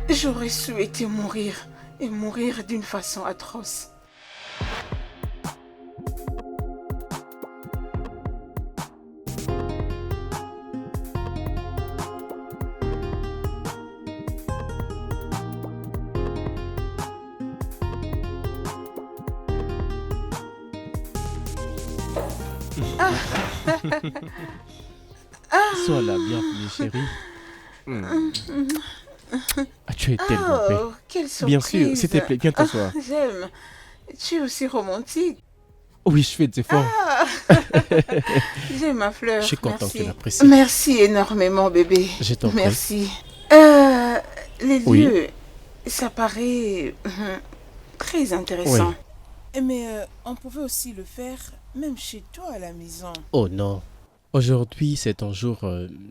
J'aurais souhaité mourir, et mourir d'une façon atroce. Sois la bienvenue, chérie. Ah, tu es tellement belle. Oh, quelle surprise! Bien sûr, s'il te plaît, viens t'asseoir. J'aime. Tu es aussi romantique. Oui, je fais des efforts. J'aime ma fleur. Je suis content Merci. que tu l'apprécies. Merci énormément, bébé. Je t'en prie. Merci. Les Oui. lieux, ça paraît très intéressant. Mais on pouvait aussi le faire même chez toi à la maison. Oh non. Aujourd'hui, c'est un jour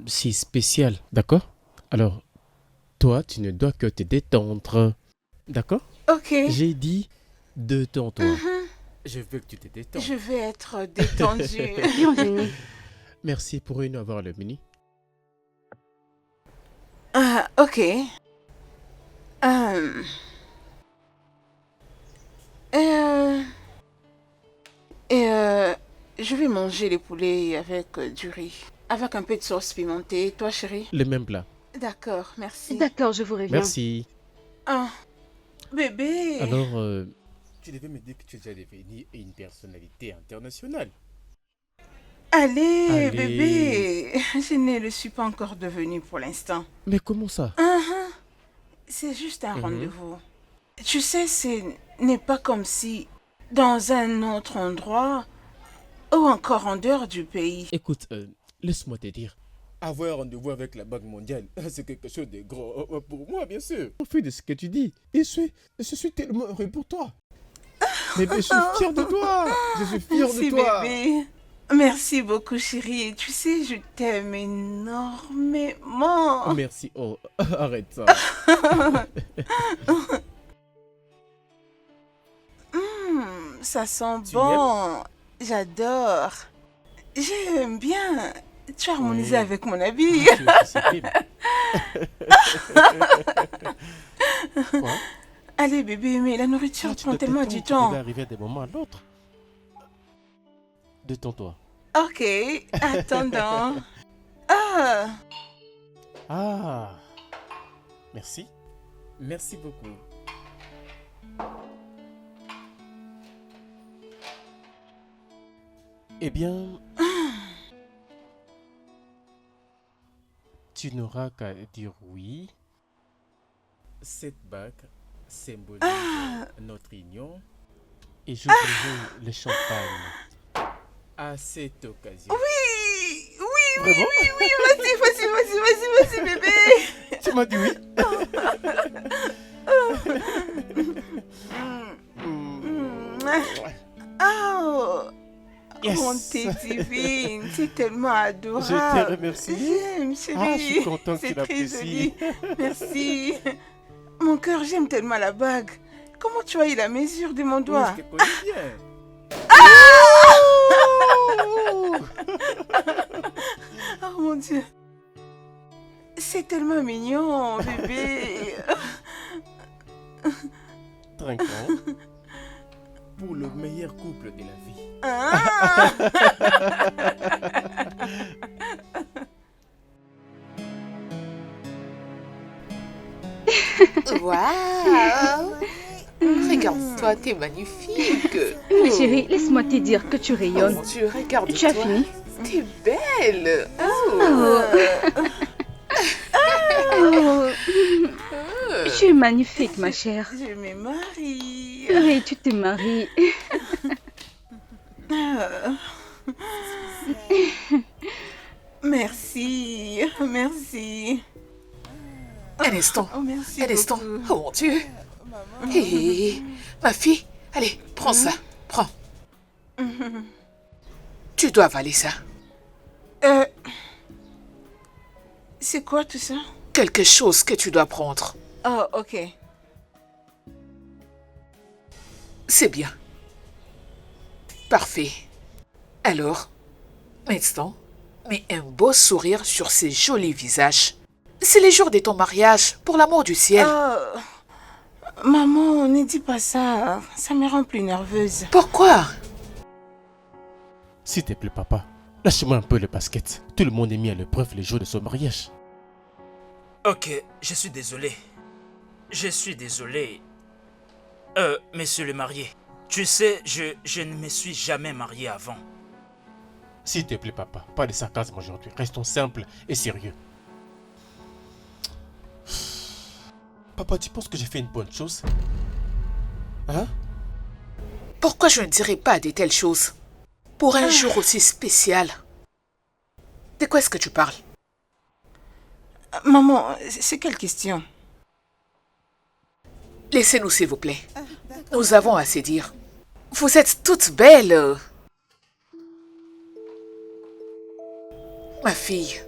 si spécial, d'accord? Alors, toi, tu ne dois que te détendre. D'accord? Ok. J'ai dit détends-toi. Je veux que tu te détendes. Je vais être détendue. Bienvenue. Merci, pourrions-nous avoir le menu? Ok. Je vais manger les poulets avec du riz. Avec un peu de sauce pimentée. Toi, chérie? Le même plat. D'accord, merci. D'accord, je vous reviens. Merci. Ah, bébé. Alors, tu devais me dire que tu es déjà devenue une personnalité internationale. Allez, Allez. bébé. Je ne le suis pas encore devenu pour l'instant. Mais comment ça? C'est juste un rendez-vous. Tu sais, ce n'est pas comme si dans un autre endroit ou encore en dehors du pays. Écoute, laisse-moi te dire. Avoir un rendez-vous avec la Banque mondiale, c'est quelque chose de gros pour moi, bien sûr. Au fait de ce que tu dis, je suis tellement heureux pour toi. Mais je suis fier de toi. Je suis fier Merci, de toi. bébé. Merci beaucoup, chérie. Tu sais, je t'aime énormément. Merci. Oh, arrête ça. Ça sent Tu bon. J'adore. J'aime bien. Tu as harmonisé Oui. avec mon habit. C'est terrible. Quoi? Allez, bébé, mais la nourriture Tu prend te tellement détends, du tu temps. devais arriver d'un moment à l'autre. Détends-toi. Ok, attendant. Ah, Ah. Merci. Merci beaucoup. Eh bien, tu n'auras qu'à dire oui. Cette bague symbolise notre union et j'ouvrirai le champagne à cette occasion. oui, oui, Vraiment? oui, vas-y, bébé. Tu m'as dit oui? Oh, Yes. mon thé divine, c'est tellement adorable. Je te remercie. J'aime, chérie. Ah, je suis content que C'est tu très l'apprécies. joli. Merci. Mon cœur, j'aime tellement la bague. Comment tu as eu la mesure de mon doigt? Je te connais bien. Oh mon Dieu. C'est tellement mignon, bébé. Trinquons pour le meilleur couple de la vie. Ah. Waouh. Regarde Regarde-toi, t'es magnifique. Ma chérie, laisse-moi te dire que tu Oh rayonnes. mon Dieu, regarde-toi. Tu as fini? T'es belle. Oh, oh, tu es magnifique, ma chère. Je me marie. Oui, tu te maries. Merci, merci. Un instant. Oh, merci Un instant. beaucoup. Oh mon Dieu. Hé, ma fille, allez, prends ça. Prends. Tu dois avaler ça. C'est quoi tout ça? Quelque chose que tu dois prendre. Oh, ok. C'est bien. Parfait. Alors, maintenant, mets un beau sourire sur ces jolis visages. C'est les jours de ton mariage, pour l'amour du ciel. Maman, ne dis pas ça. Ça me rend plus nerveuse. Pourquoi? S'il te plaît, papa, lâche-moi un peu le basket. Tout le monde est mis à l'épreuve les jours de son mariage. Ok, je suis désolé. Je suis désolé. Monsieur le marié, tu sais, je ne me suis jamais marié avant. S'il te plaît, papa, pas de sarcasme aujourd'hui. Restons simples et sérieux. Papa, tu penses que j'ai fait une bonne chose? Hein? Pourquoi je ne dirais pas de telles choses? Pour un jour aussi spécial. De quoi est-ce que tu parles? Maman, c'est quelle question? Laissez-nous, s'il vous plaît. Nous avons assez dire. Vous êtes toutes belles. Ma fille.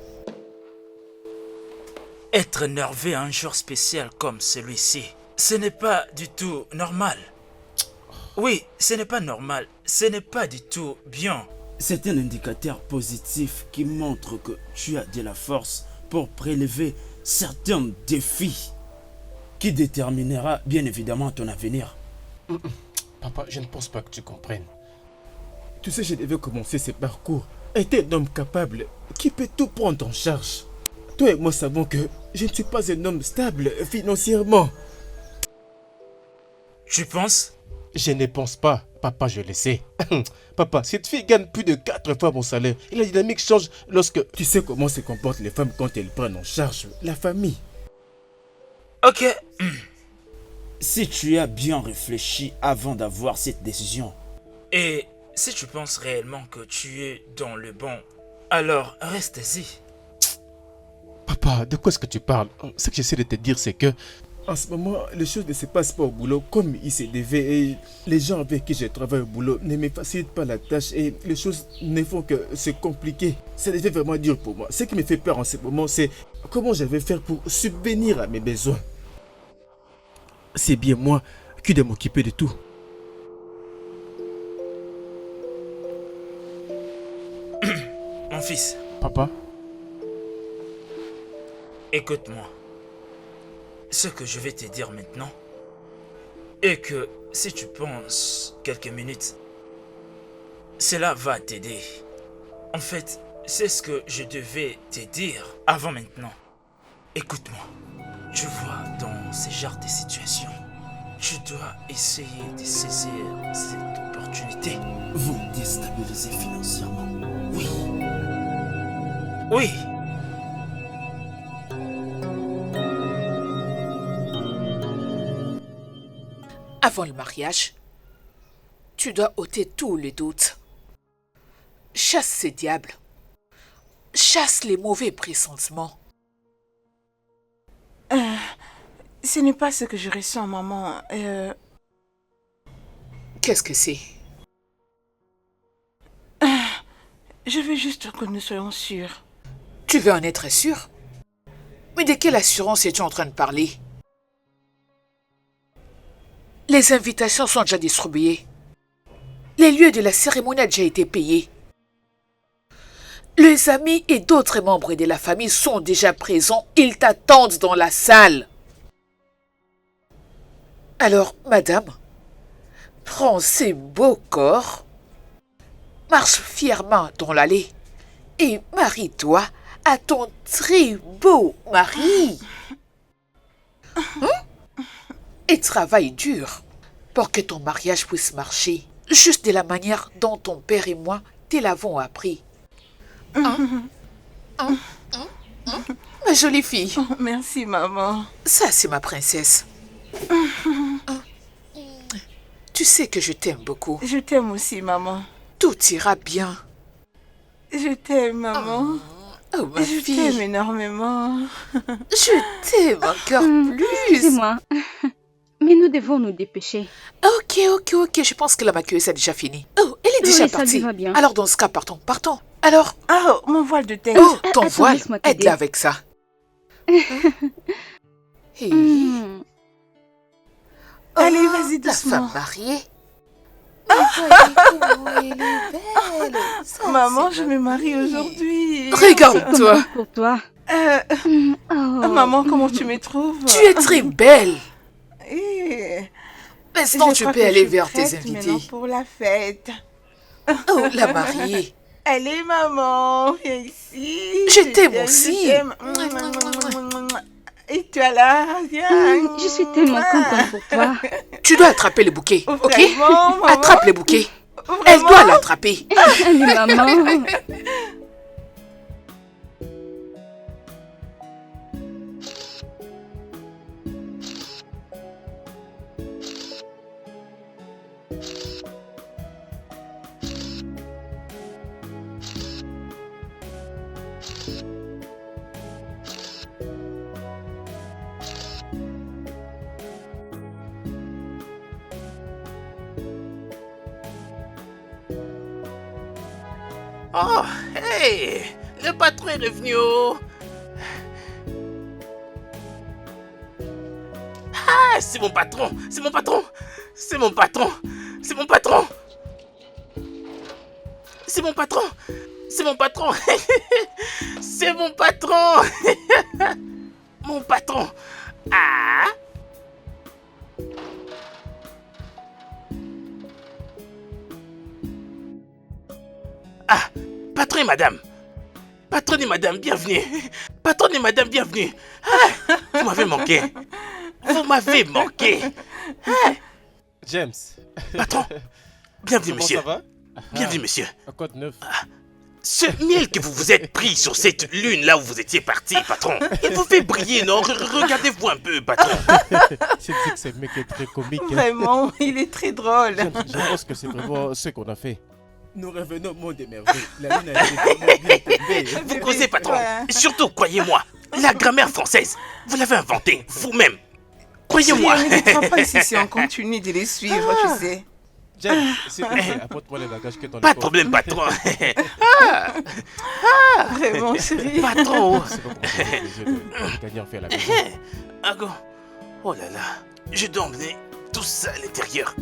Être énervé un jour spécial comme celui-ci, ce n'est pas du tout normal. Oui, ce n'est pas normal. Ce n'est pas du tout bien. C'est un indicateur positif qui montre que tu as de la force pour prélever certains défis qui déterminera bien évidemment ton avenir. Papa, je ne pense pas que tu comprennes. Tu sais, je devais commencer ce parcours. Être un homme capable qui peut tout prendre en charge. Toi et moi savons que je ne suis pas un homme stable financièrement. Tu penses? Je ne pense pas. Papa, je le sais. Papa, cette fille gagne plus de 4 fois mon salaire. Et la dynamique change lorsque... Tu sais comment se comportent les femmes quand elles prennent en charge la famille. Ok. Si tu as bien réfléchi avant d'avoir cette décision, Et si tu penses réellement que tu es dans le bon, alors reste-y. Papa, de quoi est-ce que tu parles? Ce que j'essaie de te dire, c'est que... En ce moment, les choses ne se passent pas au boulot comme il se devait. Et les gens avec qui je travaille au boulot ne me facilitent pas la tâche. Et les choses ne font que se compliquer. Ça devient vraiment dur pour moi. Ce qui me fait peur en ce moment, c'est comment je vais faire pour subvenir à mes besoins. C'est bien moi qui dois m'occuper de tout. Mon fils, Papa? écoute-moi. Ce que je vais te dire maintenant est que si tu penses quelques minutes, cela va t'aider. En fait, c'est ce que je devais te dire avant maintenant. Écoute-moi. Tu vois, dans ce genre de situation, tu dois essayer de saisir cette opportunité. vous me déstabilisez financièrement. Oui. Oui. Avant le mariage, tu dois ôter tous les doutes. Chasse ces diables. Chasse les mauvais pressentiments. Ce n'est pas ce que je ressens, maman. Qu'est-ce que c'est? Je veux juste que nous soyons sûrs. Tu veux en être sûr? Mais de quelle assurance es-tu en train de parler? Les invitations sont déjà distribuées. Les lieux de la cérémonie ont déjà été payés. Les amis et d'autres membres de la famille sont déjà présents. Ils t'attendent dans la salle. Alors, madame, prends ces beaux corps, marche fièrement dans l'allée et marie-toi à ton très beau mari. Et travaille dur. pour que ton mariage puisse marcher, juste de la manière dont ton père et moi te l'avons appris. Hein? Ma jolie fille. Oh, merci, maman. Ça, c'est ma princesse. Tu sais que je t'aime beaucoup. Je t'aime aussi, maman. Tout ira bien. Je t'aime, maman. Oh, ma Je fille. t'aime énormément. Je t'aime encore plus. Excusez-moi. Mais nous devons nous dépêcher. Ok. Je pense que la maquilleuse a déjà fini. Oh, elle est déjà Oui, ça lui partie. va bien. Alors, dans ce cas, partons. Alors, Oh, mon voile de tête. oh, ton attends, voile, laisse-moi t'aider. aide-la avec ça. Hey. Hmm. Allez, vas-y, La femme doucement. mariée. Mais voyez comment elle est belle. Ça, Maman, c'est je ma me marie fille. aujourd'hui. Regarde-toi. Pour toi. Oh. Maman, comment tu me trouves? Tu es très belle. Eh, Maintenant, je tu crois peux que je aller suis vers tes prête maintenant invités. pour la fête. Oh, la mariée. Allez, maman, viens ici. Je t'aime t'aime, aussi. je t'aime. Et toi là, viens. Je suis tellement contente pour toi. Tu dois attraper le bouquet, ok? Vraiment, maman? Attrape le bouquet. Vraiment? Elle doit l'attraper. Allez, maman. Oh, hey, le patron est revenu. Ah, c'est mon patron. C'est mon patron. C'est mon patron. C'est mon patron. C'est mon patron. C'est mon patron. C'est mon patron. Mon patron. Ah. Ah, patron et madame. Patron et madame, bienvenue. Patron et madame, bienvenue. Ah, vous m'avez manqué. Vous m'avez manqué. Ah, James. patron, bienvenue, Comment monsieur. ça va? Bienvenue, monsieur. Quoi de neuf? Ce miel que vous vous êtes pris sur cette lune là où vous étiez parti, patron, il vous fait briller, non? Regardez-vous un peu, patron. Je dis que ce mec est très comique. hein. Vraiment, il est très drôle. Je pense que c'est vraiment ce qu'on a fait. Nous revenons au monde des merveilles. La lune a été vraiment bien tombée. Vous causez, patron. Ouais. Surtout, croyez-moi, la grammaire française, vous l'avez inventée vous-même. Croyez-moi. On n'évitera pas ici si on continue de les suivre, tu sais. James, s'il te plaît, apporte-moi les bagages que ton Pas de époque. problème, patron. Vraiment, chérie. Patron. C'est pas comment j'ai de gagner en fait à la maison. Ah, go. Oh là là, je dois emmener tout ça à l'intérieur.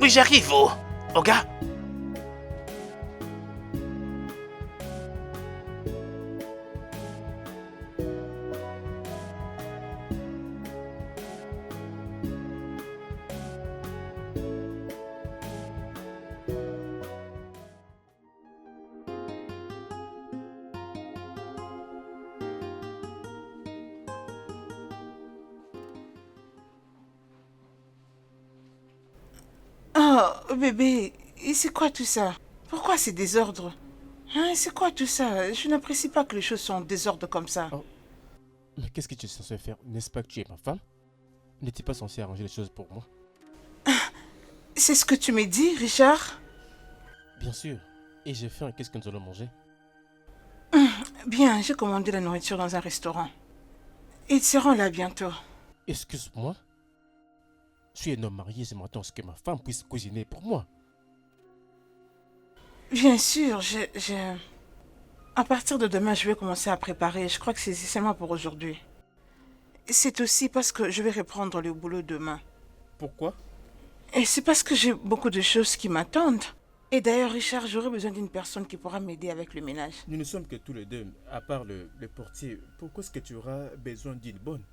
Oui, j'arrive, oh. Oh, gars. Oh, bébé, et c'est quoi tout ça? Pourquoi ces désordres? Hein, c'est quoi tout ça? Je n'apprécie pas que les choses sont en désordre comme ça. Mais qu'est-ce que tu es censé faire? N'est-ce pas que tu es ma femme? N'es-tu pas censé arranger les choses pour moi? C'est ce que tu me dis, Richard? Bien sûr. Et j'ai faim, qu'est-ce que nous allons manger? Bien, j'ai commandé la nourriture dans un restaurant. Ils seront là bientôt. Excuse-moi? Je suis un homme marié, je m'attends à ce que ma femme puisse cuisiner pour moi. Bien sûr, à partir de demain, je vais commencer à préparer. Je crois que c'est seulement pour aujourd'hui. C'est aussi parce que je vais reprendre le boulot demain. Pourquoi? Et c'est parce que j'ai beaucoup de choses qui m'attendent. Et d'ailleurs, Richard, j'aurais besoin d'une personne qui pourra m'aider avec le ménage. Nous ne sommes que tous les deux, à part le portier. Pourquoi est-ce que tu auras besoin d'une bonne?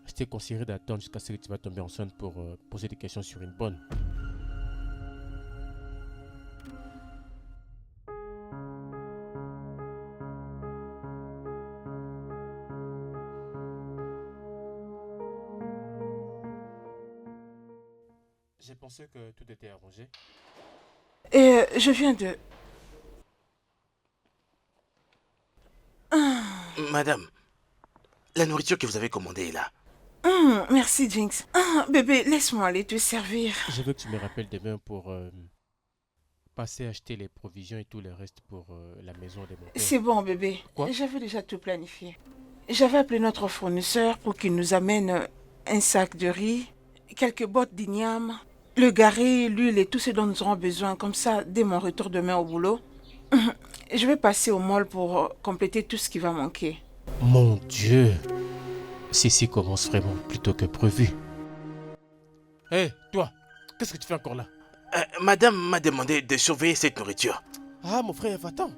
Je t'ai conseillé d'attendre jusqu'à ce que tu vas tomber enceinte pour poser des questions sur une bonne. J'ai pensé que tout était arrangé. Et je viens de... Madame, la nourriture que vous avez commandée est là. Merci, Jinx. Bébé, laisse-moi aller te servir. Je veux que tu me rappelles demain pour passer acheter les provisions et tout le reste pour la maison de mon père. C'est bon, bébé. Quoi? J'avais déjà tout planifié. J'avais appelé notre fournisseur pour qu'il nous amène un sac de riz, quelques bottes d'igname, le garri, l'huile et tout ce dont nous aurons besoin. Comme ça, dès mon retour demain au boulot, je vais passer au mall pour compléter tout ce qui va manquer. Mon Dieu! Ceci commence vraiment plus tôt que prévu. Hé, toi! Qu'est-ce que tu fais encore là? Madame m'a demandé de surveiller cette nourriture. Ah, mon frère, va-t'en!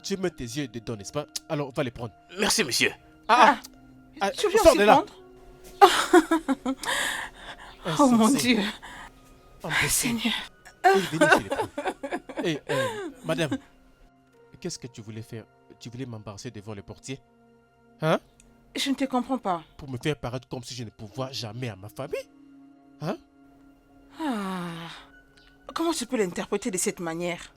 Tu mets tes yeux dedans, n'est-ce pas? Alors, va les prendre. Merci, monsieur. Tu viens sors aussi de là! prendre? Oh mon Insensé. Dieu! Imbécile. Seigneur! Oui, venez, je les prends. Hé, madame, qu'est-ce que tu voulais faire? Tu voulais m'embarrasser devant le portier? Hein? Je ne te comprends pas. Pour me faire paraître comme si je ne pouvais jamais à ma famille? Hein? Comment tu peux l'interpréter de cette manière?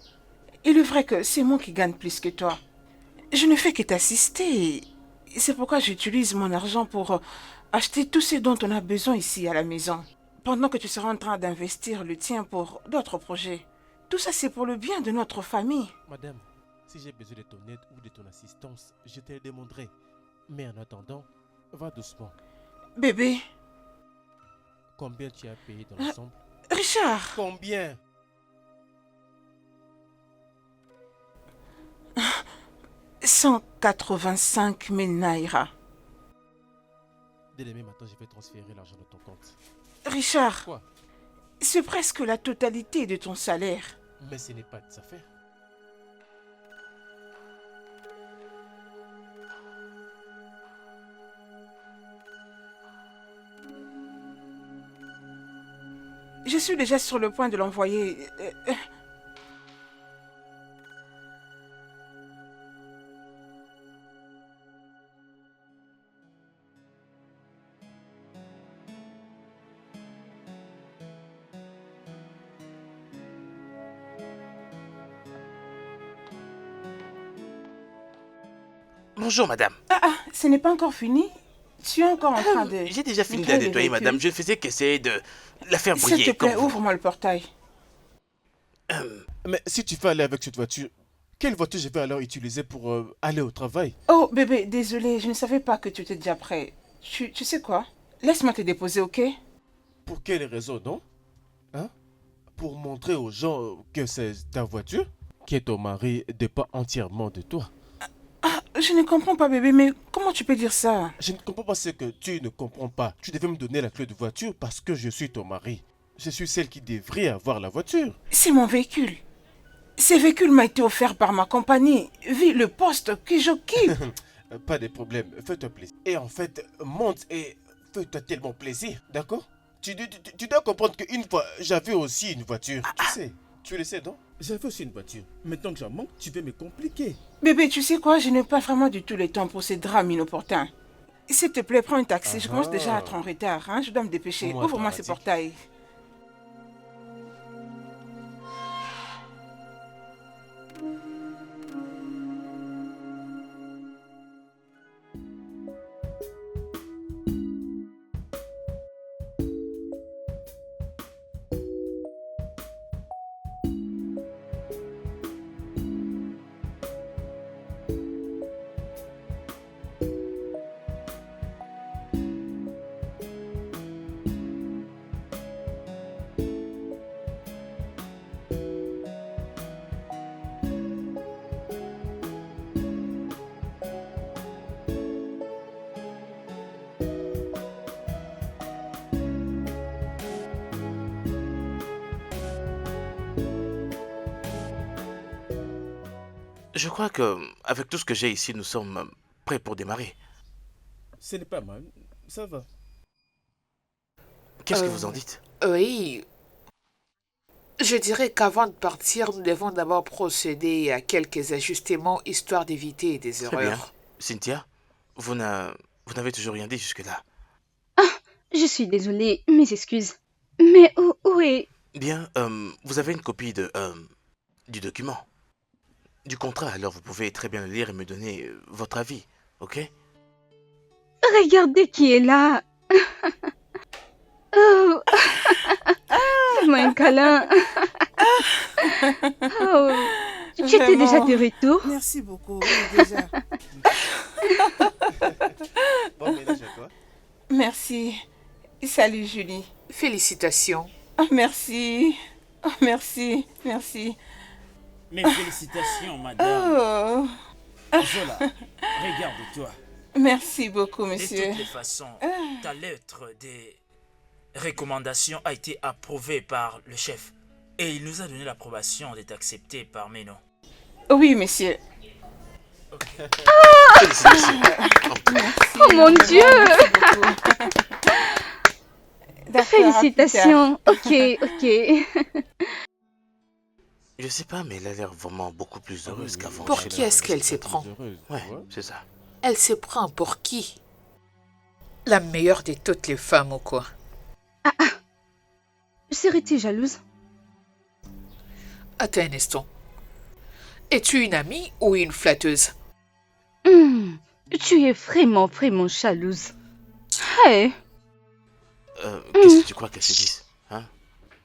Il est vrai que c'est moi qui gagne plus que toi. Je ne fais que t'assister. C'est pourquoi j'utilise mon argent pour acheter tout ce dont on a besoin ici à la maison. Pendant que tu seras en train d'investir le tien pour d'autres projets. Tout ça, c'est pour le bien de notre famille. Madame, si j'ai besoin de ton aide ou de ton assistance, je te le demanderai. Mais en attendant, va doucement. Bébé, Combien tu as payé dans l'ensemble? Richard, Combien? 185 000 naira. Dès demain matin, je vais transférer l'argent de ton compte. Richard, Quoi? c'est presque la totalité de ton salaire. Mais ce n'est pas de sa affaire. Je suis déjà sur le point de l'envoyer. Bonjour, madame. Ce n'est pas encore fini. Tu es encore en train de... J'ai déjà fini de nettoyer la les nettoyer, véhicules. madame. Je ne faisais qu'essayer de la faire S'il briller. te plaît, comme vous. ouvre-moi le portail. Mais si tu veux aller avec cette voiture, quelle voiture je vais alors utiliser pour aller au travail? Oh, bébé, désolé, je ne savais pas que tu étais déjà prêt. Tu sais quoi? Laisse-moi te déposer, ok? Pour quelle raison, non? Hein? Pour montrer aux gens que c'est ta voiture qui est ton mari dépend entièrement de toi. Je ne comprends pas, bébé, mais comment tu peux dire ça? Je ne comprends pas ce que tu ne comprends pas. Tu devais me donner la clé de voiture parce que je suis ton mari. Je suis celle qui devrait avoir la voiture. C'est mon véhicule. Ce véhicule m'a été offert par ma compagnie, vu le poste que j'occupe. Pas de problème, fais-toi plaisir. Et en fait, monte et fais-toi tellement plaisir, d'accord? Tu dois comprendre qu'une fois, j'avais aussi une voiture. Tu le sais, non? J'avais aussi une voiture. Maintenant que j'en manque, tu veux me compliquer. Bébé, tu sais quoi? Je n'ai pas vraiment du tout le temps pour ces drames inopportuns. S'il te plaît, prends un taxi. Je commence déjà à être en retard. Hein? Je dois me dépêcher. Moi, Ouvre-moi ce dramatique. portail. Je crois que avec tout ce que j'ai ici, nous sommes prêts pour démarrer. Ce n'est pas mal, ça va. Qu'est-ce que vous en dites? Oui. Je dirais qu'avant de partir, nous devons d'abord procéder à quelques ajustements histoire d'éviter des Très bien. erreurs. Cynthia, vous n'avez toujours rien dit jusque-là. Je suis désolée, mes excuses. Mais où est... Bien, vous avez une copie du document, du contrat, alors vous pouvez très bien le lire et me donner votre avis, ok? Regardez qui est là. Oh, fais-moi un câlin. Oh, tu étais déjà de retour? Merci beaucoup, oui, déjà. Bon ménage à toi. Merci. Salut, Julie. Félicitations. Ah, merci. Ah, merci, merci. Mes félicitations, madame. Oh, Zola, regarde-toi. merci beaucoup, De monsieur. toutes les façons, ta lettre des recommandations a été approuvée par le chef. Et il nous a donné l'approbation d'être accepté par Meno. Oui, monsieur. Félicitations. Merci. Oh mon vraiment, Dieu. merci beaucoup. D'accord, à plus tard. Félicitations. Ok. Je sais pas, mais elle a l'air vraiment beaucoup plus heureuse qu'avant. Pour Je sais qui pas. est-ce qu'elle se prend? Ouais, c'est ça. Elle se prend pour qui? La meilleure de toutes les femmes ou quoi? Serais-tu jalouse? Attends un instant. Es-tu une amie ou une flatteuse? Tu es vraiment jalouse. Hey, Qu'est-ce que tu crois qu'elle se dise, hein?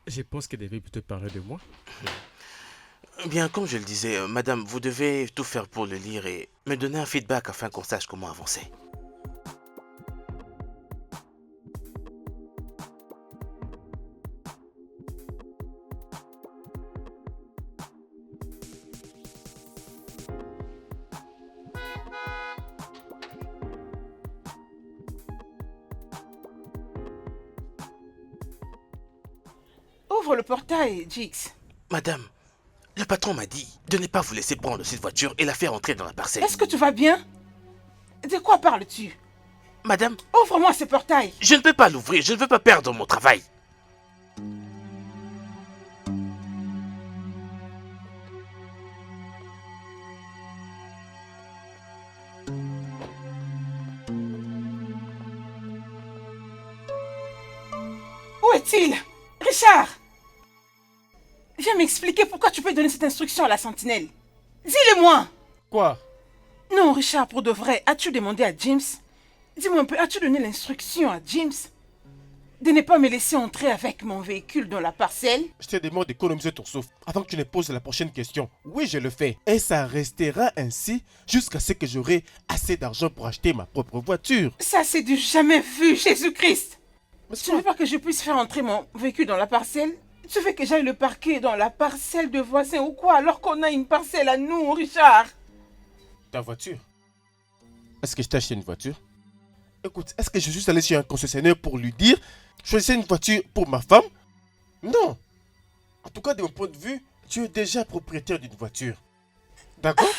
Je pense qu'elle devait plutôt parler de moi. Bien, comme je le disais, madame, vous devez tout faire pour le lire et me donner un feedback afin qu'on sache comment avancer. Ouvre le portail, Jix. Madame, le patron m'a dit de ne pas vous laisser prendre cette voiture et la faire entrer dans la parcelle. Est-ce que tu vas bien? De quoi parles-tu? Madame, Ouvre-moi ce portail. je ne peux pas l'ouvrir, je ne veux pas perdre mon travail. Où est-il? Richard! Viens m'expliquer pourquoi tu peux donner cette instruction à la sentinelle. Dis-le-moi! Quoi? Non, Richard, pour de vrai, as-tu demandé à James? Dis-moi un peu, as-tu donné l'instruction à James de ne pas me laisser entrer avec mon véhicule dans la parcelle? Je te demande d'économiser ton souffle avant que tu ne poses la prochaine question. Oui, je le fais. Et ça restera ainsi jusqu'à ce que j'aurai assez d'argent pour acheter ma propre voiture. Ça, c'est du jamais vu, Jésus-Christ! Mais Tu ne veux pas que je puisse faire entrer mon véhicule dans la parcelle? Tu veux que j'aille le parquer dans la parcelle de voisins ou quoi alors qu'on a une parcelle à nous, Richard? Ta voiture? Est-ce que je t'ai acheté une voiture? Écoute, est-ce que je suis allé chez un concessionnaire pour lui dire choisissez une voiture pour ma femme? Non. En tout cas, de mon point de vue, tu es déjà propriétaire d'une voiture. D'accord?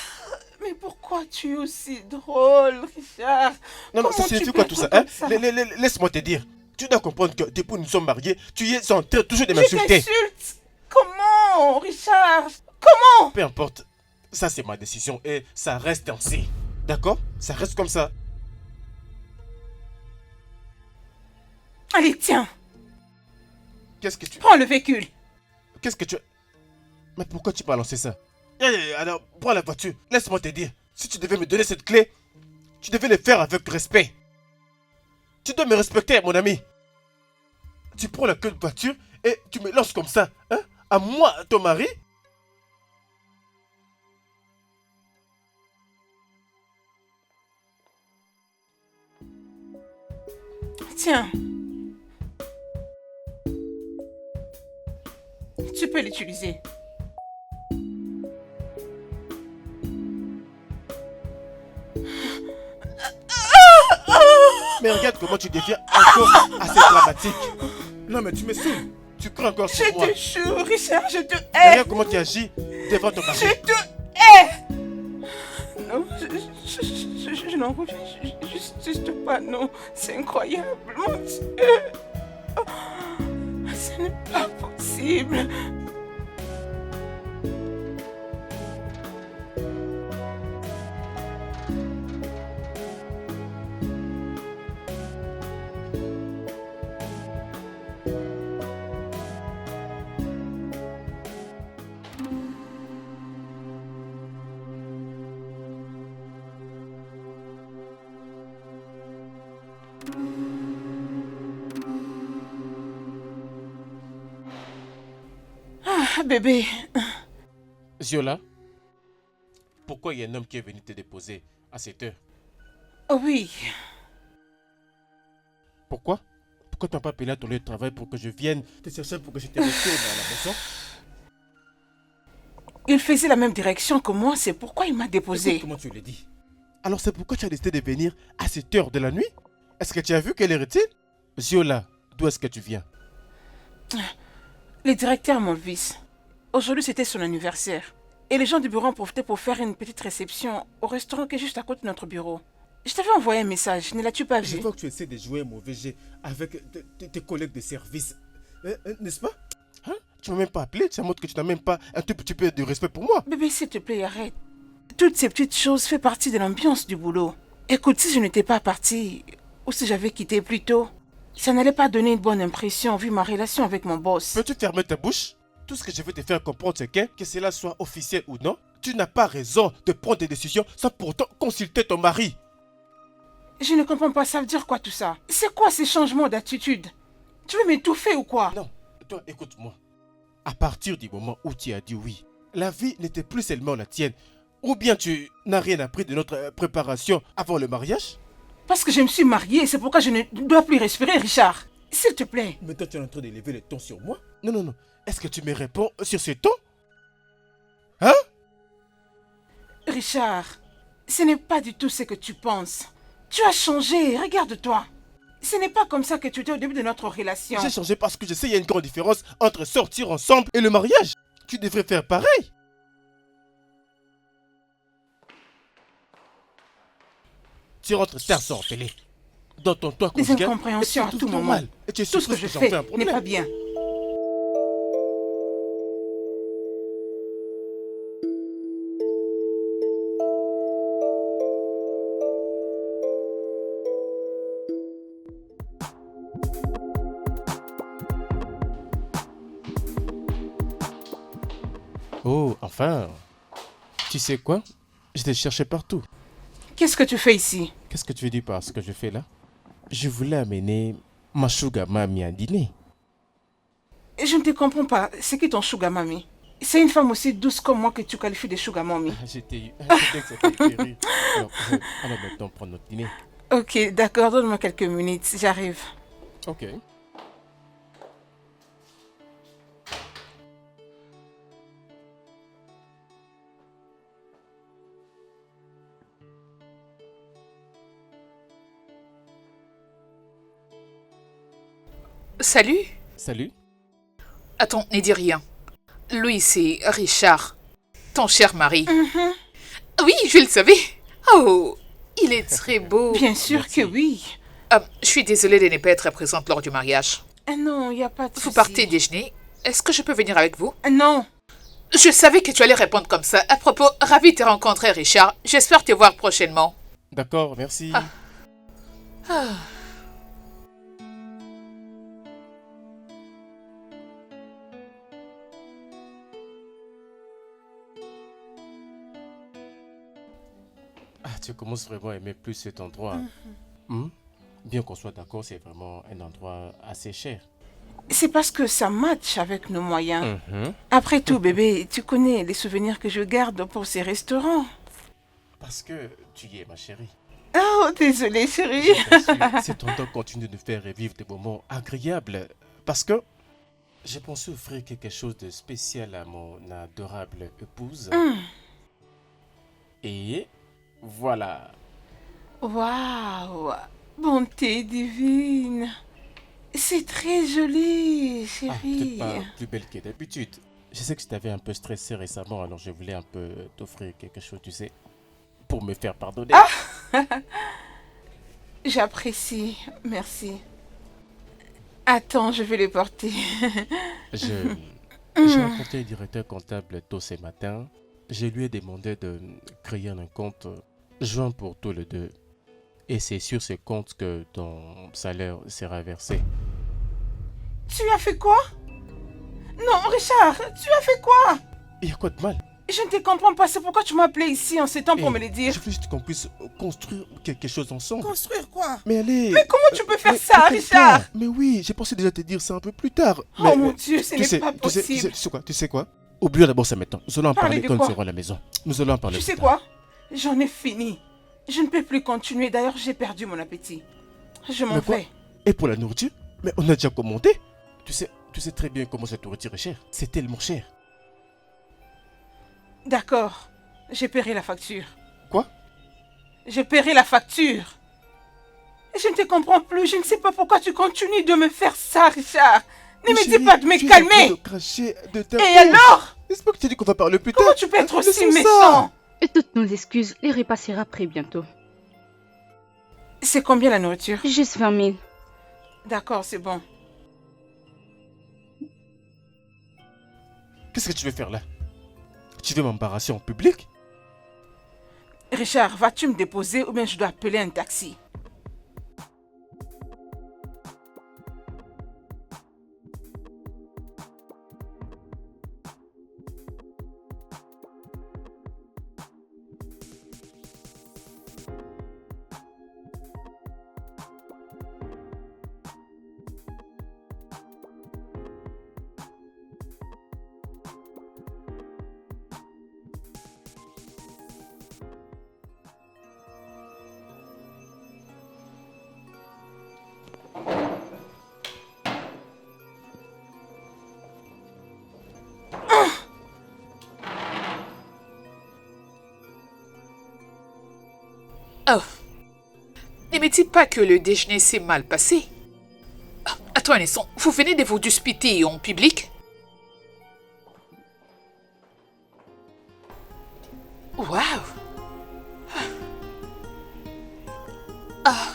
Mais pourquoi tu es aussi drôle, Richard? Non, Comment ça tu signifie peux quoi être tout ça, comme hein? ça? Laisse-moi te dire. Tu dois comprendre que depuis que nous sommes mariés, tu es en train toujours de Je m'insulter. t'insulte! Comment, Richard? Comment? Peu importe. Ça, c'est ma décision et ça reste ainsi. D'accord? Ça reste comme ça. Allez, tiens, Qu'est-ce que tu... prends le véhicule. Qu'est-ce que tu... Mais pourquoi tu m'as lancé ça? Alors, prends la voiture. Laisse-moi te dire. Si tu devais me donner cette clé, tu devais le faire avec respect. Tu dois me respecter, mon ami. Tu prends la queue de voiture et tu me lances comme ça, hein? À moi, ton mari? Tiens. Tu peux l'utiliser. Mais regarde comment tu deviens encore assez dramatique. Non, mais tu me saoules. Tu crois encore Je sur moi. te jure, Richard, je te Mais hais. regarde comment tu agis devant ton mari. Je te hais. Non, je n'en reviens juste pas, non. C'est incroyable, mon Dieu. Oh, ce n'est pas possible. Ah, bébé. Ziola, pourquoi il y a un homme qui est venu te déposer à cette heure? Oh oui. Pourquoi? Pourquoi tu n'as pas appelé à ton lieu de travail pour que je vienne te chercher pour que je te retourne à la maison? Il faisait la même direction que moi, c'est pourquoi il m'a déposé. Écoute comment tu l'as dit. Alors c'est pourquoi tu as décidé de venir à cette heure de la nuit? Est-ce que tu as vu quelle heure est-il? Ziola, d'où est-ce que tu viens? Le directeur Molvis. Aujourd'hui, c'était son anniversaire. Et les gens du bureau ont profité pour faire une petite réception au restaurant qui est juste à côté de notre bureau. Je t'avais envoyé un message, ne l'as-tu pas Je vu? vois que tu essaies de jouer un mauvais jeu avec tes collègues de service. N'est-ce pas? Hein? Tu m'as même pas appelé, ça montre que tu n'as même pas un tout petit peu de respect pour moi. Bébé, s'il te plaît, arrête. Toutes ces petites choses font partie de l'ambiance du boulot. Écoute, si je n'étais pas partie, ou si j'avais quitté plus tôt, ça n'allait pas donner une bonne impression vu ma relation avec mon boss. Peux-tu fermer ta bouche? Tout ce que je veux te faire comprendre, c'est que cela soit officiel ou non, tu n'as pas raison de prendre des décisions sans pourtant consulter ton mari. Je ne comprends pas, ça veut dire quoi tout ça? C'est quoi ces changements d'attitude? Tu veux m'étouffer ou quoi? Non, toi, écoute-moi. À partir du moment où tu as dit oui, la vie n'était plus seulement la tienne. Ou bien tu n'as rien appris de notre préparation avant le mariage? Parce que je me suis mariée, c'est pourquoi je ne dois plus respirer, Richard. S'il te plaît. Mais toi, tu es en train d'élever le ton sur moi? Non, non, non. Est-ce que tu me réponds sur ce ton? Hein? Richard, ce n'est pas du tout ce que tu penses. Tu as changé, regarde-toi. Ce n'est pas comme ça que tu étais au début de notre relation. J'ai changé parce que je sais qu'il y a une grande différence entre sortir ensemble et le mariage. Tu devrais faire pareil. Tu rentres tard sans télé. Dans ton toit Des conjugal, incompréhensions à et c'est tout moment. normal. Et tu es Tout ce que surprise je j'en fais un fais problème. n'est pas bien. Oh, enfin. Tu sais quoi? Je t'ai cherché partout. Qu'est-ce que tu fais ici? Qu'est-ce que tu veux dire par ce que je fais là? Je voulais amener ma sugar mommy à dîner. Je ne te comprends pas. C'est qui ton sugar mommy? C'est une femme aussi douce comme moi que tu qualifies de sugar mommy. J'étais que ça te fait rire. Alors, allons maintenant prendre notre dîner. Ok, d'accord, donne-moi quelques minutes, j'arrive. Ok. Salut. Salut. Attends, ne dis rien. Lui, c'est Richard, ton cher mari. Oui, je le savais. Oh, il est très beau. Bien sûr Merci. que oui. Je suis désolée de ne pas être présente lors du mariage. Ah non, il n'y a pas de Vous souci. partez déjeuner. Est-ce que je peux venir avec vous? Ah non. Je savais que tu allais répondre comme ça. À propos, ravi de te rencontrer, Richard. J'espère te voir prochainement. D'accord, merci. Ah, tu commences vraiment à aimer plus cet endroit. Bien qu'on soit d'accord, c'est vraiment un endroit assez cher. C'est parce que ça match avec nos moyens. Mhm. Après tout, bébé, tu connais les souvenirs que je garde pour ces restaurants. Parce que tu y es, ma chérie. Oh, désolée, chérie. Je t'assure, cet endroit continue de faire revivre des moments agréables. Parce que j'ai pensé offrir quelque chose de spécial à mon adorable épouse. Et voilà. Waouh, bonté divine. C'est très joli, Ah, peut-être chérie. pas plus belle que d'habitude. Je sais que je t'avais un peu stressé récemment, alors je voulais un peu t'offrir quelque chose, tu sais, pour me faire pardonner. J'apprécie, merci. Attends, je vais les porter. J'ai rencontré le directeur comptable tôt ce matin. Je lui ai demandé de créer un compte joint pour tous les deux. Et c'est sur ce compte que ton salaire sera versé. Tu as fait quoi? Non, Richard, tu as fait quoi? Il y a quoi de mal? Je ne te comprends pas, c'est pourquoi tu m'as appelé ici en ce temps pour me le dire. Je veux juste qu'on puisse construire quelque chose ensemble. Construire quoi? Mais allez... Mais comment tu peux faire ça, Richard? Mais oui, j'ai pensé déjà te dire ça un peu plus tard. Oh Mais, mon Dieu, ce n'est pas possible. Tu sais quoi? Oublions d'abord ça maintenant. Nous allons en Parler parler de quand nous quoi? serons à la maison. Nous allons en parler Tu plus sais tard. quoi? J'en ai fini. Je ne peux plus continuer. D'ailleurs, j'ai perdu mon appétit. Je m'en Mais quoi? vais. Et pour la nourriture? Mais on a déjà commandé. Tu sais très bien comment cette nourriture est chère. C'est tellement cher. D'accord. J'ai payé la facture. Quoi? J'ai payé la facture. Je ne te comprends plus. Je ne sais pas pourquoi tu continues de me faire ça, Richard. Ne me dis pas de me calmer. Et alors? N'est-ce pas que tu as dit qu'on va parler plus tard? Comment tu peux être aussi Laissons ça. méchant? Et toutes nos excuses, les repas sera prêt bientôt. C'est combien la nourriture? Juste 20 000. D'accord, c'est bon. Qu'est-ce que tu veux faire là? Tu veux m'embarrasser en public? Richard, vas-tu me déposer ou bien je dois appeler un taxi? Oh, ne me dites pas que le déjeuner s'est mal passé. Ah, attends un instant, vous venez de vous disputer en public? Waouh! Ah!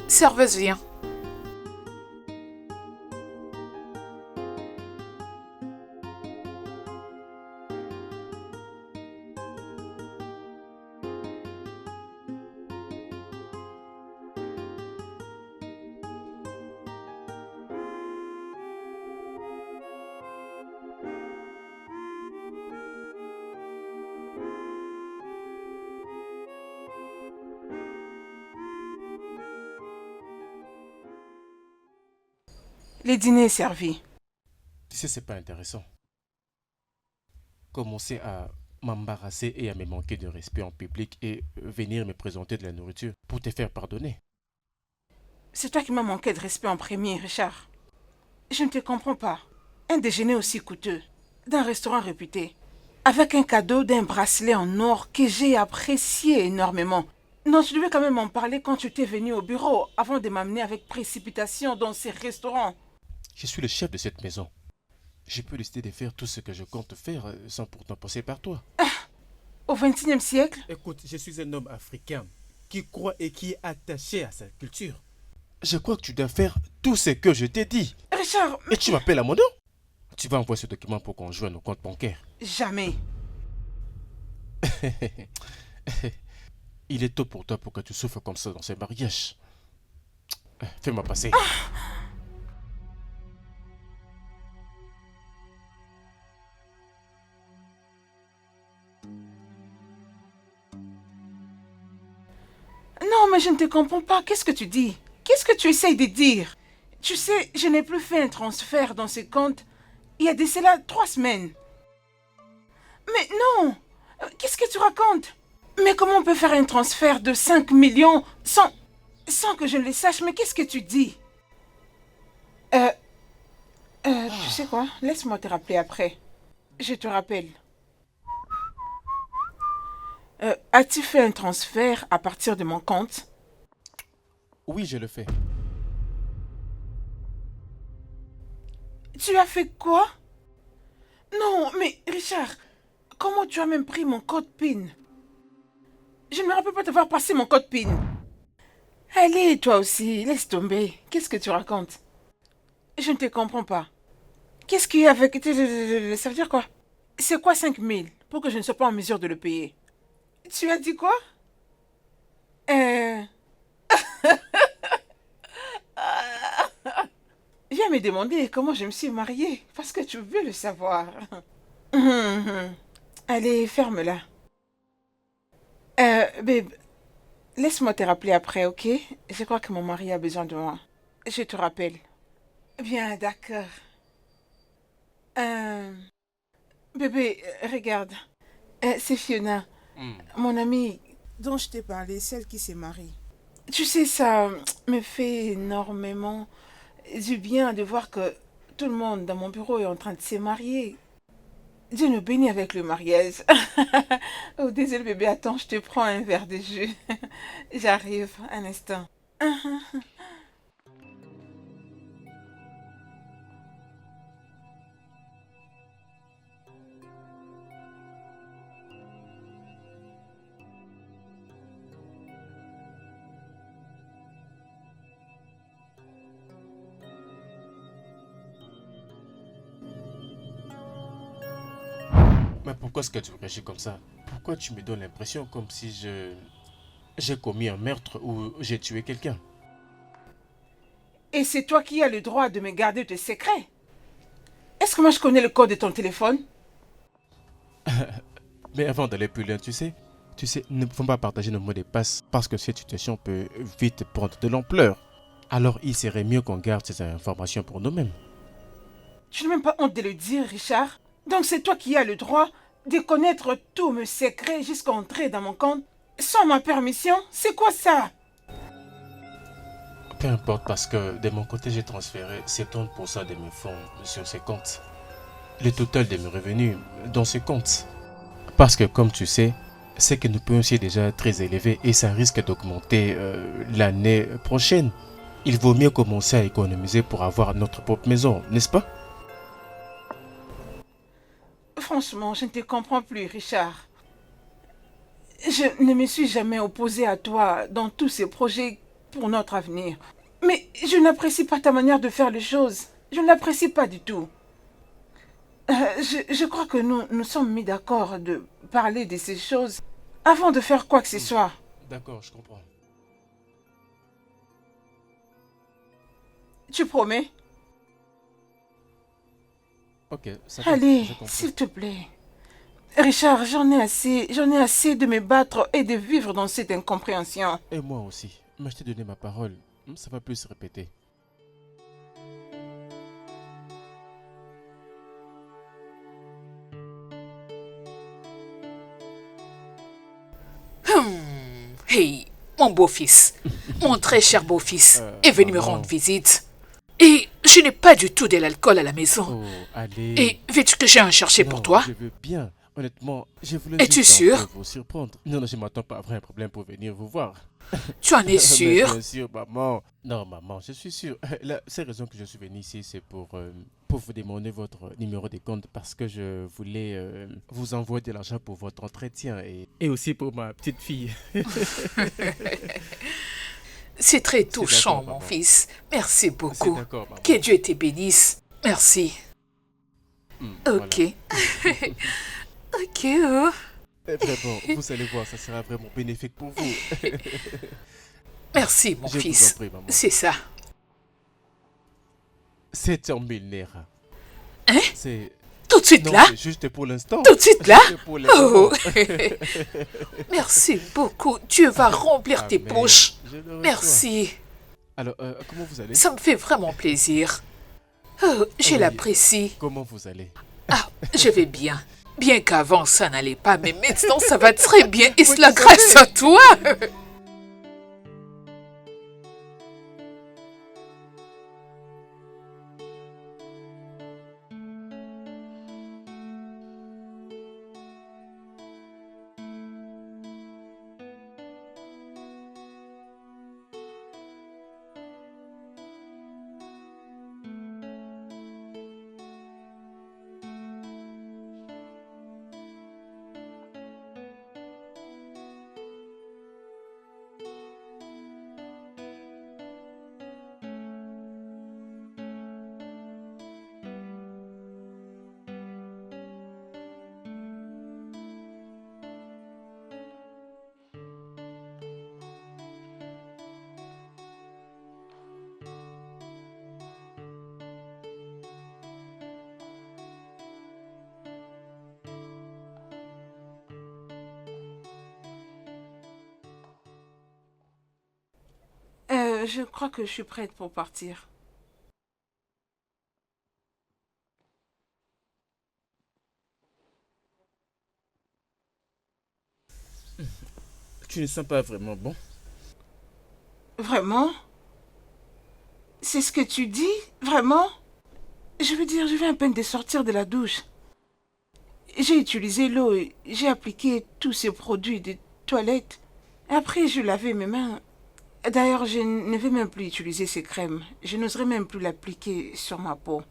Serveuse, viens. Le dîner est servi. Tu sais, c'est pas intéressant. Commencer à m'embarrasser et à me manquer de respect en public et venir me présenter de la nourriture pour te faire pardonner. C'est toi qui m'as manqué de respect en premier, Richard. Je ne te comprends pas. Un déjeuner aussi coûteux, d'un restaurant réputé, avec un cadeau d'un bracelet en or que j'ai apprécié énormément. Non, tu devais quand même m'en parler quand tu étais venu au bureau, avant de m'amener avec précipitation dans ces restaurants. Je suis le chef de cette maison. Je peux décider de faire tout ce que je compte faire sans pourtant passer par toi. Au XXIe siècle? Écoute, je suis un homme africain qui croit et qui est attaché à sa culture. Je crois que tu dois faire tout ce que je t'ai dit. Richard, Et tu m'appelles à mon nom? Tu vas envoyer ce document pour qu'on joigne nos comptes bancaires. jamais. Il est tôt pour toi pour que tu souffres comme ça dans ces mariages. Fais-moi passer. Non, mais je ne te comprends pas. Qu'est-ce que tu dis? Qu'est-ce que tu essayes de dire? Tu sais, je n'ai plus fait un transfert dans ce compte il y a de cela 3 semaines. Mais non! Qu'est-ce que tu racontes? Mais comment on peut faire un transfert de 5 millions sans que je le sache? Mais qu'est-ce que tu dis? Tu sais quoi? Laisse-moi te rappeler après. Je te rappelle. As-tu fait un transfert à partir de mon compte? Oui, je le fais. Tu as fait quoi? Non, mais Richard, comment tu as même pris mon code PIN? Je ne me rappelle pas t'avoir passé mon code PIN. Allez, toi aussi, laisse tomber. Qu'est-ce que tu racontes? Je ne te comprends pas. Qu'est-ce qu'il y a avec... Ça veut dire quoi? C'est quoi 5 000 pour que je ne sois pas en mesure de le payer? Tu as dit quoi? Viens me demander comment je me suis mariée, parce que tu veux le savoir. Allez, ferme-la. Babe, laisse-moi te rappeler après, ok? Je crois que mon mari a besoin de moi. Je te rappelle. Bien, d'accord. Bébé, regarde. C'est Fiona, mon amie dont je t'ai parlé, celle qui s'est mariée. Tu sais, ça me fait énormément du bien de voir que tout le monde dans mon bureau est en train de se marier. Dieu nous bénit avec le mariage. Oh, désolé bébé, attends, je te prends un verre de jus. J'arrive, un instant. Mais pourquoi est-ce que tu réagis comme ça? Pourquoi tu me donnes l'impression comme si j'ai commis un meurtre ou j'ai tué quelqu'un? Et c'est toi qui as le droit de me garder tes secrets. Est-ce que moi je connais le code de ton téléphone? Mais avant d'aller plus loin, tu sais, nous ne pouvons pas partager nos mots de passe parce que cette situation peut vite prendre de l'ampleur. Alors il serait mieux qu'on garde ces informations pour nous-mêmes. Tu n'as même pas honte de le dire, Richard. Donc c'est toi qui as le droit de connaître tous mes secrets jusqu'à entrer dans mon compte sans ma permission? C'est quoi ça? Peu importe parce que de mon côté j'ai transféré 70% de mes fonds sur ces comptes. Le total de mes revenus dans ces comptes. Parce que comme tu sais, c'est que nous payons aussi déjà très élevé et ça risque d'augmenter l'année prochaine. Il vaut mieux commencer à économiser pour avoir notre propre maison, n'est-ce pas? Franchement, je ne te comprends plus, Richard. Je ne me suis jamais opposée à toi dans tous ces projets pour notre avenir. Mais je n'apprécie pas ta manière de faire les choses. Je ne l'apprécie pas du tout. Je crois que nous sommes mis d'accord de parler de ces choses avant de faire quoi que ce soit. D'accord, je comprends. Tu promets? Ok, ça va, Allez, j'ai compris. s'il te plaît. Richard, j'en ai assez de me battre et de vivre dans cette incompréhension. Et moi aussi. Mais je t'ai donné ma parole. Ça va plus se répéter. Hey, mon beau-fils, mon très cher beau-fils, est venu me maman. rendre visite. Et je n'ai pas du tout de l'alcool à la maison. Oh, allez. Et veux-tu que j'aille en chercher pour Non, toi? Je veux bien. Honnêtement, je voulais Es-tu juste un sûr? peu vous surprendre. Non, non, je m'attends pas à avoir un problème pour venir vous voir. Tu en es Mais sûr? bien sûr, maman. Non, maman, je suis sûr. La seule raison que je suis venu ici, c'est pour vous demander votre numéro de compte parce que je voulais vous envoyer de l'argent pour votre entretien et aussi pour ma petite fille. C'est très touchant, d'accord, mon maman. fils. Merci C'est beaucoup. d'accord, maman. Que Dieu te bénisse. Merci. Ok. Voilà. Ok. Oh. Vraiment, vous allez voir, ça sera vraiment bénéfique pour vous. Merci, mon Je vous en fils. prie, maman. C'est ça. 700 000 naira. Hein? C'est... Tout de suite Non, là? c'est juste pour l'instant. Tout de suite là? Juste pour Oh. l'instant. Merci beaucoup. Dieu va remplir tes Amen. poches. Je le reçois. Merci. Alors, comment vous allez? Ça me fait vraiment plaisir. Oh, je Oui. l'apprécie. Comment vous allez? Ah, je vais bien. Bien qu'avant ça n'allait pas, mais maintenant ça va très bien. Et cela grâce à toi. Je crois que je suis prête pour partir. Tu ne sens pas vraiment bon? Vraiment? C'est ce que tu dis? Vraiment? Je veux dire, je viens à peine de sortir de la douche. J'ai utilisé l'eau et j'ai appliqué tous ces produits de toilette. Après, je lavais mes mains. D'ailleurs, je ne vais même plus utiliser ces crèmes. Je n'oserais même plus l'appliquer sur ma peau.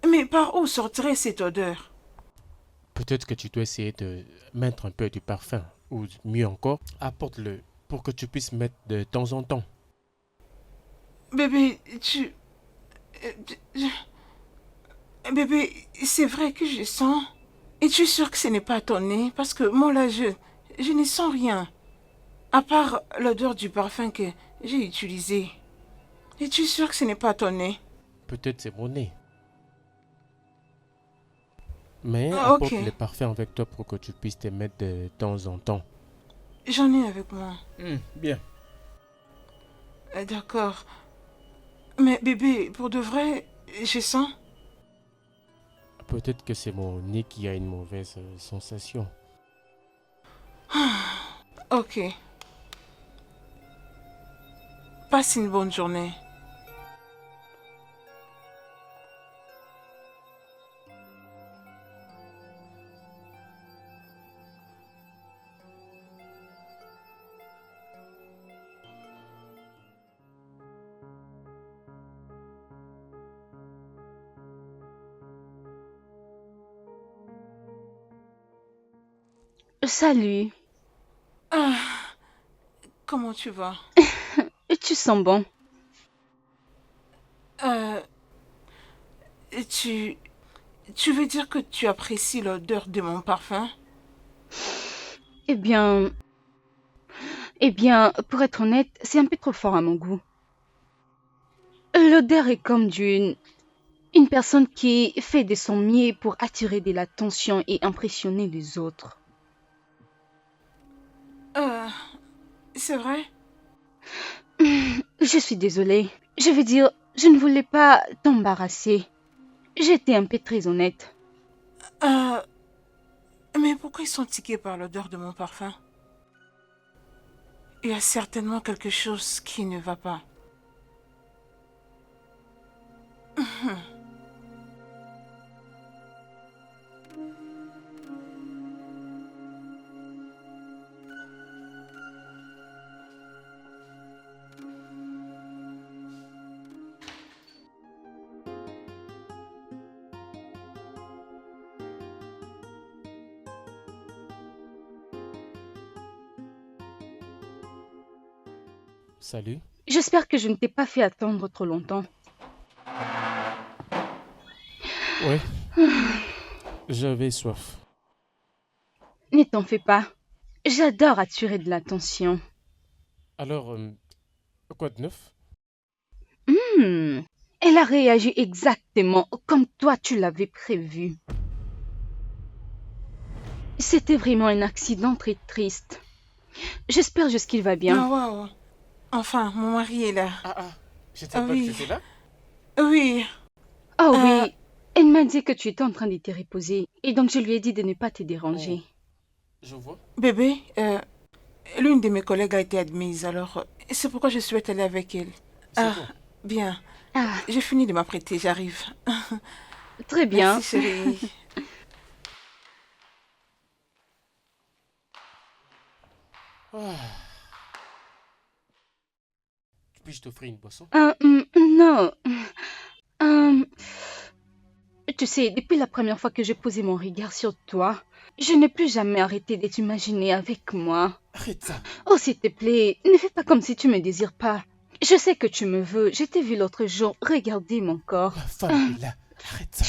Mais par où sortirait cette odeur? Peut-être que tu dois essayer de mettre un peu du parfum. Ou mieux encore, apporte-le pour que tu puisses mettre de temps en temps. Bébé, Bébé, c'est vrai que je sens. Es-tu sûr que ce n'est pas ton nez? Parce que moi là, je ne sens rien. À part l'odeur du parfum que j'ai utilisé. Es-tu sûr que ce n'est pas ton nez? Peut-être c'est mon nez. Mais Ah, apporte ok. les parfums avec toi pour que tu puisses te mettre de temps en temps. J'en ai avec moi. Bien. D'accord. Mais bébé, pour de vrai, je sens. Peut-être que c'est mon nez qui a une mauvaise sensation. Ok. Passe une bonne journée. Salut. Ah, comment tu vas? Tu sens bon. Euh, tu... Tu veux dire que tu apprécies l'odeur de mon parfum? Eh bien... Eh bien, pour être honnête, c'est un peu trop fort à mon goût. L'odeur est comme une personne qui fait de son mieux pour attirer de l'attention et impressionner les autres. C'est vrai? Je suis désolée. Je veux dire, je ne voulais pas t'embarrasser. J'étais un peu très honnête. Mais pourquoi ils sont tiqués par l'odeur de mon parfum? Il y a certainement quelque chose qui ne va pas. Salut. J'espère que je ne t'ai pas fait attendre trop longtemps. Ouais. J'avais soif. Ne t'en fais pas. J'adore attirer de l'attention. Alors, quoi de neuf? Elle a réagi exactement comme toi tu l'avais prévu. C'était vraiment un accident très triste. J'espère juste qu'il va bien. Ah, waouh. Enfin, mon mari est là. Je Ah pas oui. que tu étais là? Oui. Oh oui, elle m'a dit que tu étais en train de te reposer et donc je lui ai dit de ne pas te déranger. Je vois. Bébé, l'une de mes collègues a été admise, alors c'est pourquoi je souhaite aller avec elle. C'est bon. Bien. Ah, J'ai fini de m'apprêter, j'arrive. très bien. Merci, chérie. Puis-je t'offrir une boisson? Non. Euh, Tu sais, depuis la première fois que j'ai posé mon regard sur toi, je n'ai plus jamais arrêté de t'imaginer avec moi. Arrête ça. Oh, s'il te plaît, ne fais pas comme si tu me désires pas. Je sais que tu me veux. Je t'ai vu l'autre jour. Regardez mon corps. Ma femme est là. Arrête ça.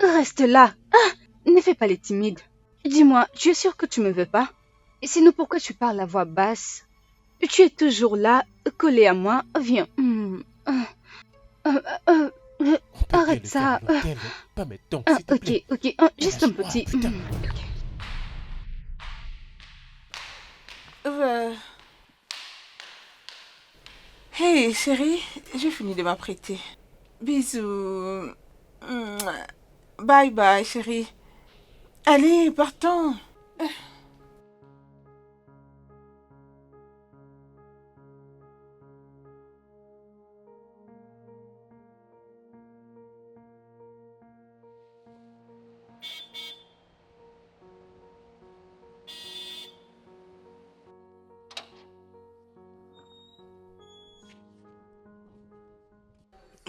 Reste là. Ne fais pas les timides. Dis-moi, tu es sûr que tu me veux pas? Et sinon, pourquoi tu parles à voix basse? Tu es toujours là, collé à moi. Viens. Arrête ça. Pas maintenant, s'il te plaît. Ok. Juste un petit. Putain. Ok. Hey chérie, j'ai fini de m'apprêter. Bisous. Bye bye chérie. Allez, partons.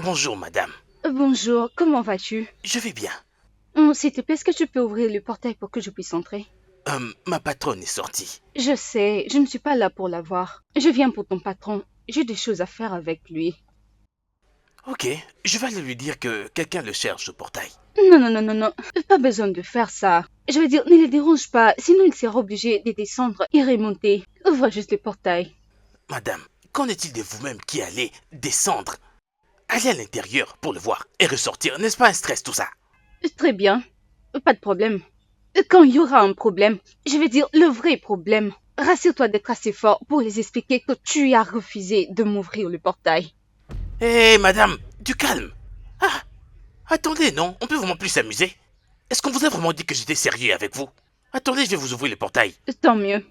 Bonjour, madame. Bonjour, comment vas-tu? Je vais bien. S'il te plaît, est-ce que tu peux ouvrir le portail pour que je puisse entrer? Ma patronne est sortie. Je sais, je ne suis pas là pour la voir. Je viens pour ton patron. J'ai des choses à faire avec lui. Ok, je vais aller lui dire que quelqu'un le cherche au portail. Non, non, non, non, non. Pas besoin de faire ça. Je veux dire, ne le dérange pas, sinon il sera obligé de descendre et remonter. Ouvre juste le portail. Madame, qu'en est-il de vous-même qui allez descendre? Aller à l'intérieur pour le voir et ressortir, n'est-ce pas un stress tout ça? Très bien. Pas de problème. Quand il y aura un problème, je vais dire le vrai problème. Rassure-toi d'être assez fort pour les expliquer que tu as refusé de m'ouvrir le portail. Hé, madame, du calme. Ah, attendez, non, on peut vraiment plus s'amuser. Est-ce qu'on vous a vraiment dit que j'étais sérieux avec vous? Attendez, je vais vous ouvrir le portail. Tant mieux.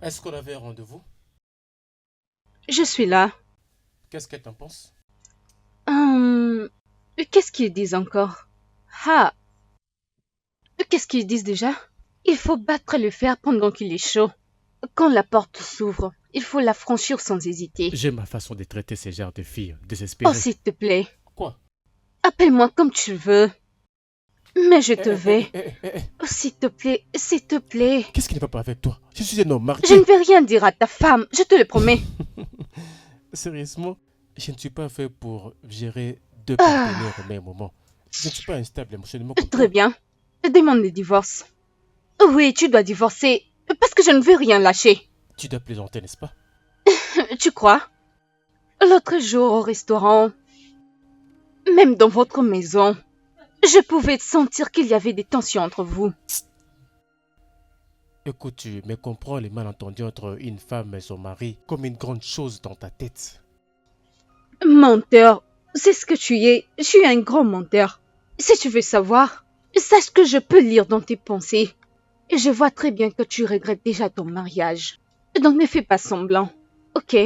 Est-ce qu'on avait un rendez-vous? Je suis là. Qu'est-ce que t'en penses? Qu'est-ce qu'ils disent encore? Ah, qu'est-ce qu'ils disent déjà? Il faut battre le fer pendant qu'il est chaud. Quand la porte s'ouvre, il faut la franchir sans hésiter. J'aime ma façon de traiter ces genres de filles Oh, désespérées. s'il te plaît, Quoi? appelle-moi comme tu veux. Mais je te vais. Eh, eh, eh. Oh, s'il te plaît, s'il te plaît. Qu'est-ce qui ne va pas avec toi? Je suis un homme marié. Je ne vais rien dire à ta femme, je te le promets. Sérieusement, je ne suis pas fait pour gérer deux partenaires au même moment. Je ne suis pas instable émotionnellement comme toi. Très bien. Demande le divorce. Oui, tu dois divorcer. Parce que je ne veux rien lâcher. Tu dois plaisanter, n'est-ce pas? Tu crois? L'autre jour au restaurant, même dans votre maison, je pouvais sentir qu'il y avait des tensions entre vous. Écoute, tu me comprends les malentendus entre une femme et son mari comme une grande chose dans ta tête. Menteur, c'est ce que tu es. Tu es un grand menteur. Si tu veux savoir, sache que je peux lire dans tes pensées. Et je vois très bien que tu regrettes déjà ton mariage. Donc ne fais pas semblant, ok?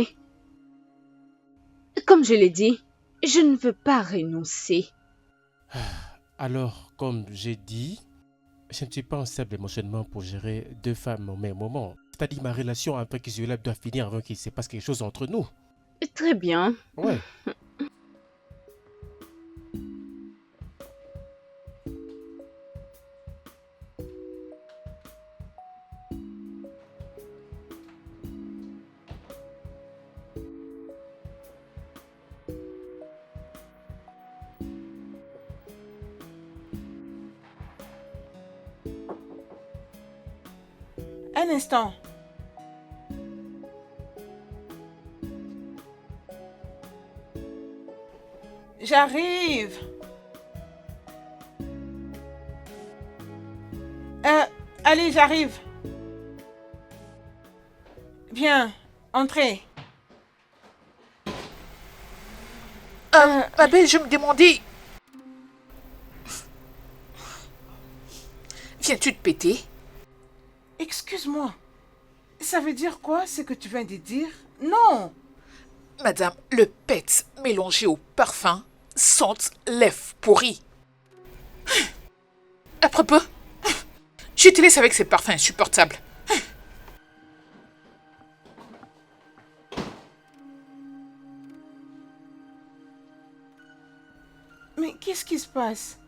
Comme je l'ai dit, je ne veux pas renoncer. Alors, comme j'ai dit, je ne suis pas instable émotionnellement pour gérer deux femmes au même moment. C'est-à-dire ma relation avec Isola doit finir avant qu'il se passe quelque chose entre nous. Très bien. Ouais. Un instant. J'arrive. Allez, j'arrive. Bien, entrez. Ma belle, je me demandais... Viens-tu te péter? Excuse-moi. Ça veut dire quoi, ce que tu viens de dire? Non. Madame, le pet mélangé au parfum sente l'œuf pourri. À propos, je te laisse avec ces parfums insupportables. Mais qu'est-ce qui se passe?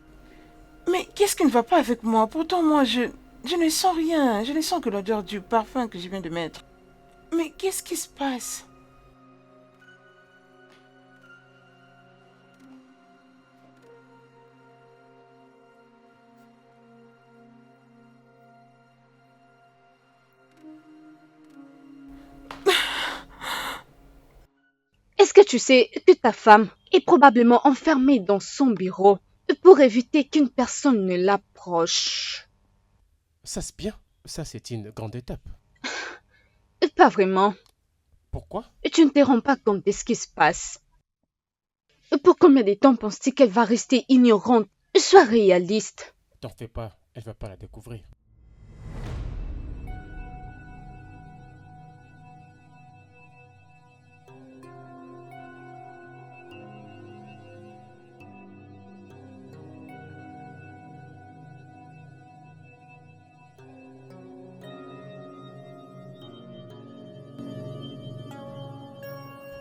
Mais qu'est-ce qui ne va pas avec moi? Pourtant, moi, je ne sens rien. Je ne sens que l'odeur du parfum que je viens de mettre. Mais qu'est-ce qui se passe? Est-ce que tu sais que ta femme est probablement enfermée dans son bureau pour éviter qu'une personne ne l'approche? Ça c'est bien. Ça c'est une grande étape. Pas vraiment. Pourquoi? Tu ne te rends pas compte de ce qui se passe. Pour combien de temps penses-tu qu'elle va rester ignorante? Sois réaliste. T'en fais pas, elle va pas la découvrir.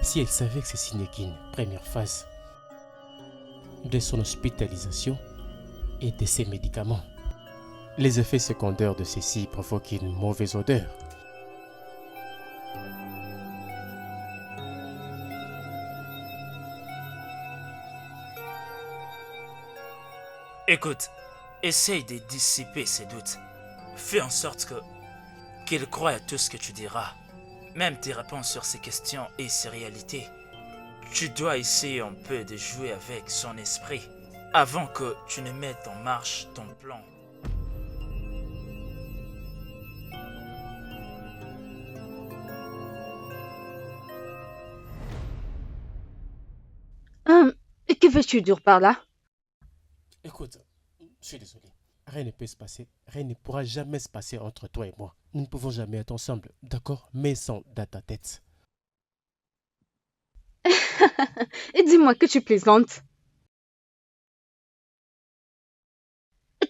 Si elle savait que ceci n'est qu'une première phase de son hospitalisation et de ses médicaments, les effets secondaires de ceci provoquent une mauvaise odeur. Écoute, essaye de dissiper ses doutes. Fais en sorte qu'il croie à tout ce que tu diras. Même tes réponses sur ses questions et ses réalités. Tu dois essayer un peu de jouer avec son esprit avant que tu ne mettes en marche ton plan. Que veux-tu dire par là? Écoute, je suis désolé. Rien ne peut se passer, rien ne pourra jamais se passer entre toi et moi. Nous ne pouvons jamais être ensemble, d'accord? Mais sans dans ta tête. Dis-moi que tu plaisantes.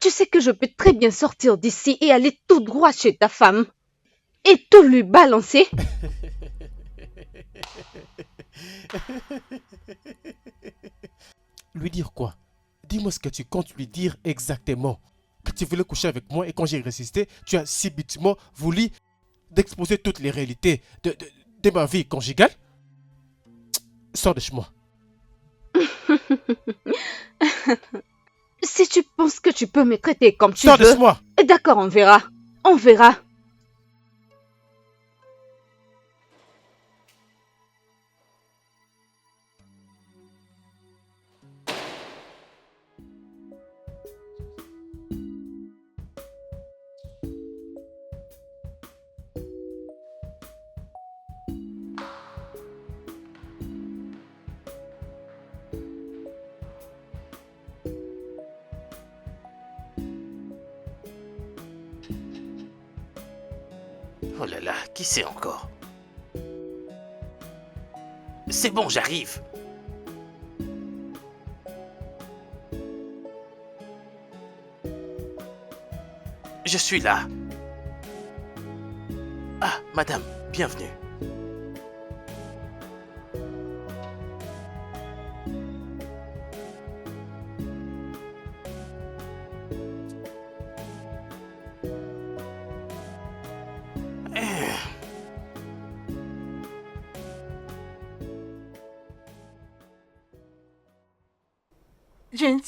Tu sais que je peux très bien sortir d'ici et aller tout droit chez ta femme. Et tout lui balancer. Lui dire quoi? Dis-moi ce que tu comptes lui dire exactement. Que tu voulais coucher avec moi et quand j'ai résisté, tu as subitement voulu d'exposer toutes les réalités de ma vie conjugale? Sors de chez moi. Si tu penses que tu peux me traiter comme tu Sors de veux... chez moi. D'accord, on verra. On verra. Oh là là, qui c'est encore? C'est bon, j'arrive. Je suis là. Ah, madame, bienvenue. James,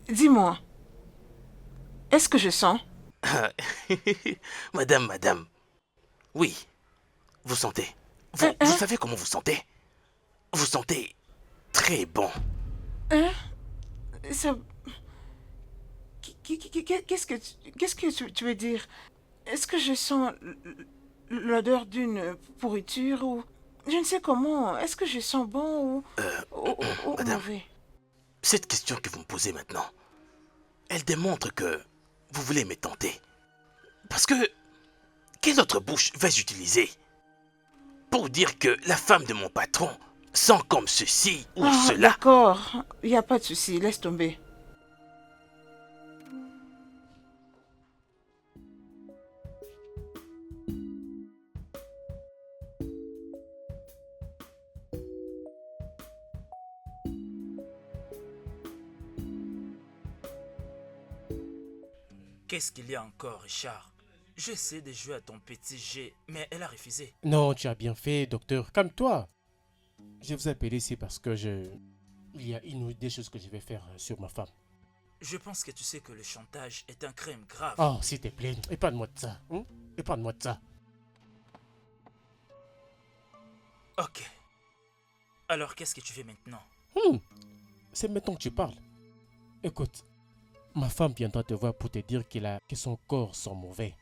dis-moi, Est-ce que je sens? Madame. Oui, vous sentez. Vous savez comment vous sentez? Vous sentez très bon. Hein? Ça... Qu'est-ce que tu veux dire? Est-ce que je sens l'odeur d'une pourriture ou... Je ne sais comment. Est-ce que je sens bon ou Madame, mauvais? cette question que vous me posez maintenant, elle démontre que vous voulais me tenter. Parce que, quelle autre bouche vais-je utiliser pour dire que la femme de mon patron sent comme ceci ou cela? D'accord, il n'y a pas de souci, laisse tomber. Qu'est-ce qu'il y a encore, Richard? J'essaie de jouer à ton petit G, mais elle a refusé. Non, tu as bien fait, docteur. Calme-toi. Je vous appelle ici parce que il y a une ou deux choses que je vais faire sur ma femme. Je pense que tu sais que le chantage est un crime grave. Oh, s'il te plaît, épargne-moi de ça. Hein? Épargne-moi de ça. Ok. Alors, qu'est-ce que tu fais maintenant? C'est maintenant que tu parles. Écoute, ma femme viendra te voir pour te dire que son corps sent mauvais.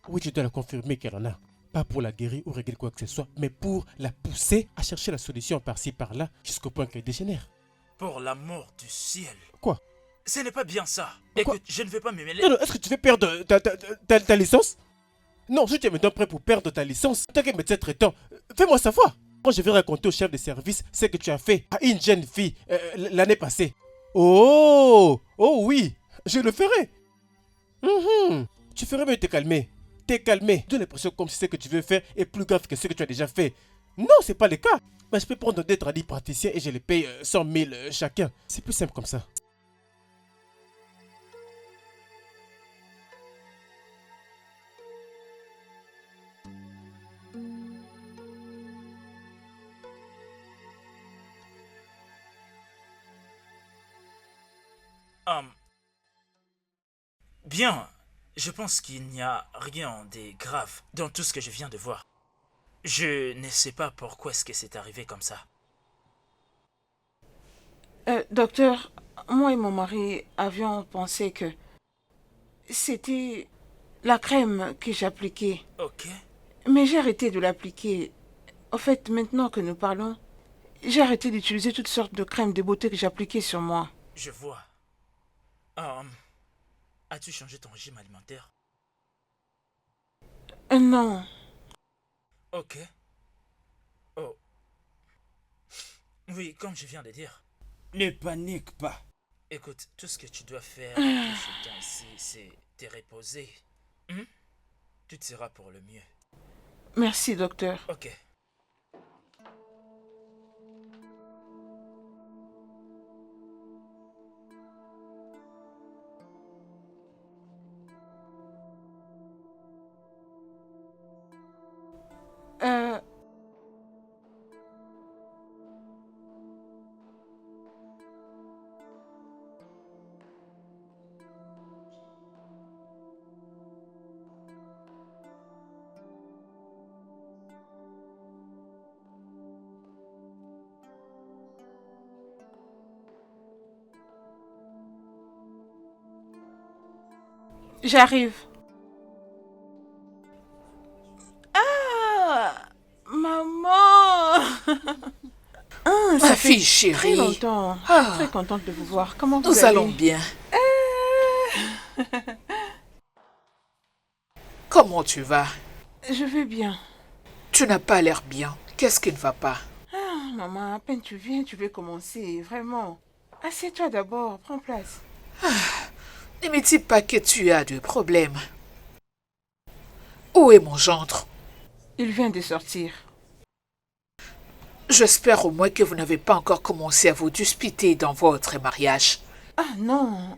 Oui, tu dois la confirmer qu'elle en a. Pas pour la guérir ou régler quoi que ce soit, mais pour la pousser à chercher la solution par-ci par-là jusqu'au point qu'elle dégénère. Pour l'amour du ciel. Quoi? Ce n'est pas bien ça. Quoi? Écoute, je ne vais pas me mêler. Non, est-ce que tu veux perdre ta licence? Non, si tu es maintenant prêt pour perdre ta licence, tant que médecin traitant, fais-moi savoir. Moi, je vais raconter au chef de service ce que tu as fait à une jeune fille l'année passée. Oh oui, je le ferai. Tu ferais mieux de te calmer. T'es calmé. J'ai l'impression comme si ce que tu veux faire est plus grave que ce que tu as déjà fait. Non, c'est pas le cas. Mais je peux prendre des tradis praticiens et je les paye 100 000 chacun. C'est plus simple comme ça. Bien, je pense qu'il n'y a rien de grave dans tout ce que je viens de voir. Je ne sais pas pourquoi est-ce que c'est arrivé comme ça. Docteur, moi et mon mari avions pensé que c'était la crème que j'appliquais. Ok. Mais j'ai arrêté de l'appliquer. En fait, maintenant que nous parlons, j'ai arrêté d'utiliser toutes sortes de crèmes de beauté que j'appliquais sur moi. Je vois. As-tu changé ton régime alimentaire? Non. Ok. Oh. Oui, comme je viens de dire. Ne panique pas. Écoute, tout ce que tu dois faire depuis ce temps ici, c'est te reposer. Tout sera pour le mieux. Merci, docteur. Ok. J'arrive. Ah, maman. Ma Ça fait fille très chérie, longtemps. Très contente de vous voir. Comment vous nous allez? allons bien. Comment tu vas? Je vais bien. Tu n'as pas l'air bien. Qu'est-ce qui ne va pas? Ah, maman, à peine tu viens, tu veux commencer. Vraiment. Assieds-toi d'abord. Prends place. Ne me dis pas que tu as de problèmes. Où est mon gendre? Il vient de sortir. J'espère au moins que vous n'avez pas encore commencé à vous disputer dans votre mariage. Ah non.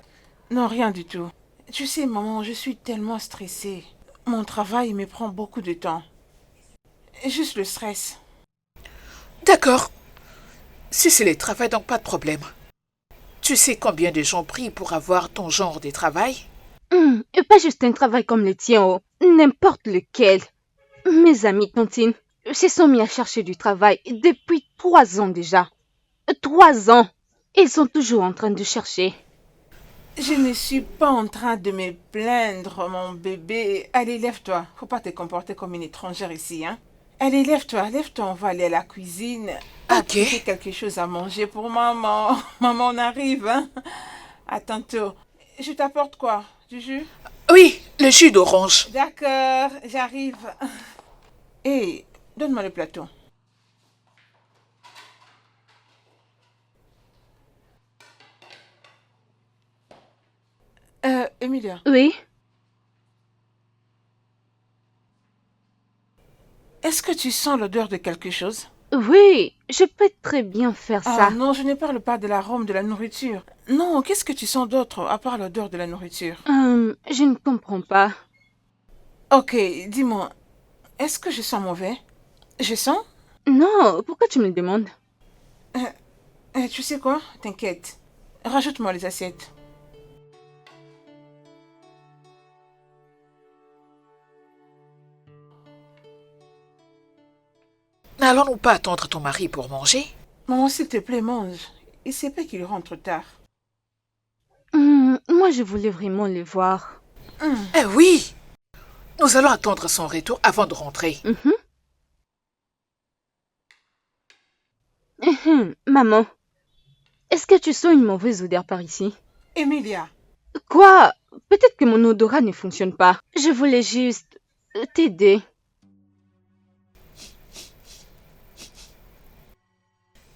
Non, rien du tout. Tu sais, maman, je suis tellement stressée. Mon travail me prend beaucoup de temps. Juste le stress. D'accord. Si c'est le travail, donc pas de problème. Tu sais combien de gens prient pour avoir ton genre de travail? Et pas juste un travail comme le tien, oh. N'importe lequel. Mes amis tontines se sont mis à chercher du travail depuis 3 ans déjà. 3 ans. Ils sont toujours en train de chercher. Je ne suis pas en train de me plaindre, mon bébé. Allez, lève-toi. Faut pas te comporter comme une étrangère ici, hein. Allez, lève-toi, lève-toi. On va aller à la cuisine. Apporter quelque chose à manger pour maman. Maman, on arrive, hein. À tantôt. Je t'apporte quoi? Du jus? Oui, le jus d'orange. D'accord, j'arrive. Hé, donne-moi le plateau. Emilia, Oui? est-ce que tu sens l'odeur de quelque chose? Oui, je peux très bien faire Ah ça. non, je ne parle pas de l'arôme de la nourriture. Non, qu'est-ce que tu sens d'autre à part l'odeur de la nourriture? Je ne comprends pas. Ok, dis-moi, est-ce que je sens mauvais? Je sens? Non, pourquoi tu me le demandes? Tu sais quoi? T'inquiète. Rajoute-moi les assiettes. N'allons-nous pas attendre ton mari pour manger? Maman, s'il te plaît, mange. Il sait pas qu'il rentre tard. Moi, je voulais vraiment le voir. Eh oui! Nous allons attendre son retour avant de rentrer. Maman, est-ce que tu sens une mauvaise odeur par ici? Emilia, Quoi? Peut-être que mon odorat ne fonctionne pas. Je voulais juste t'aider.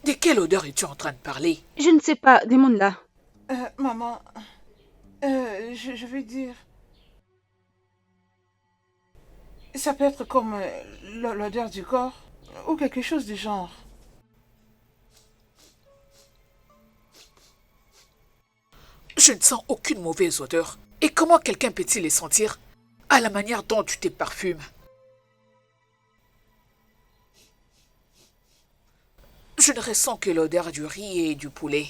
De quelle odeur es-tu en train de parler? Je ne sais pas, demande-la. maman, je veux dire... Ça peut être comme l'odeur du corps ou quelque chose du genre. Je ne sens aucune mauvaise odeur. Et comment quelqu'un peut-il les sentir à la manière dont tu te parfumes? Je ne ressens que l'odeur du riz et du poulet.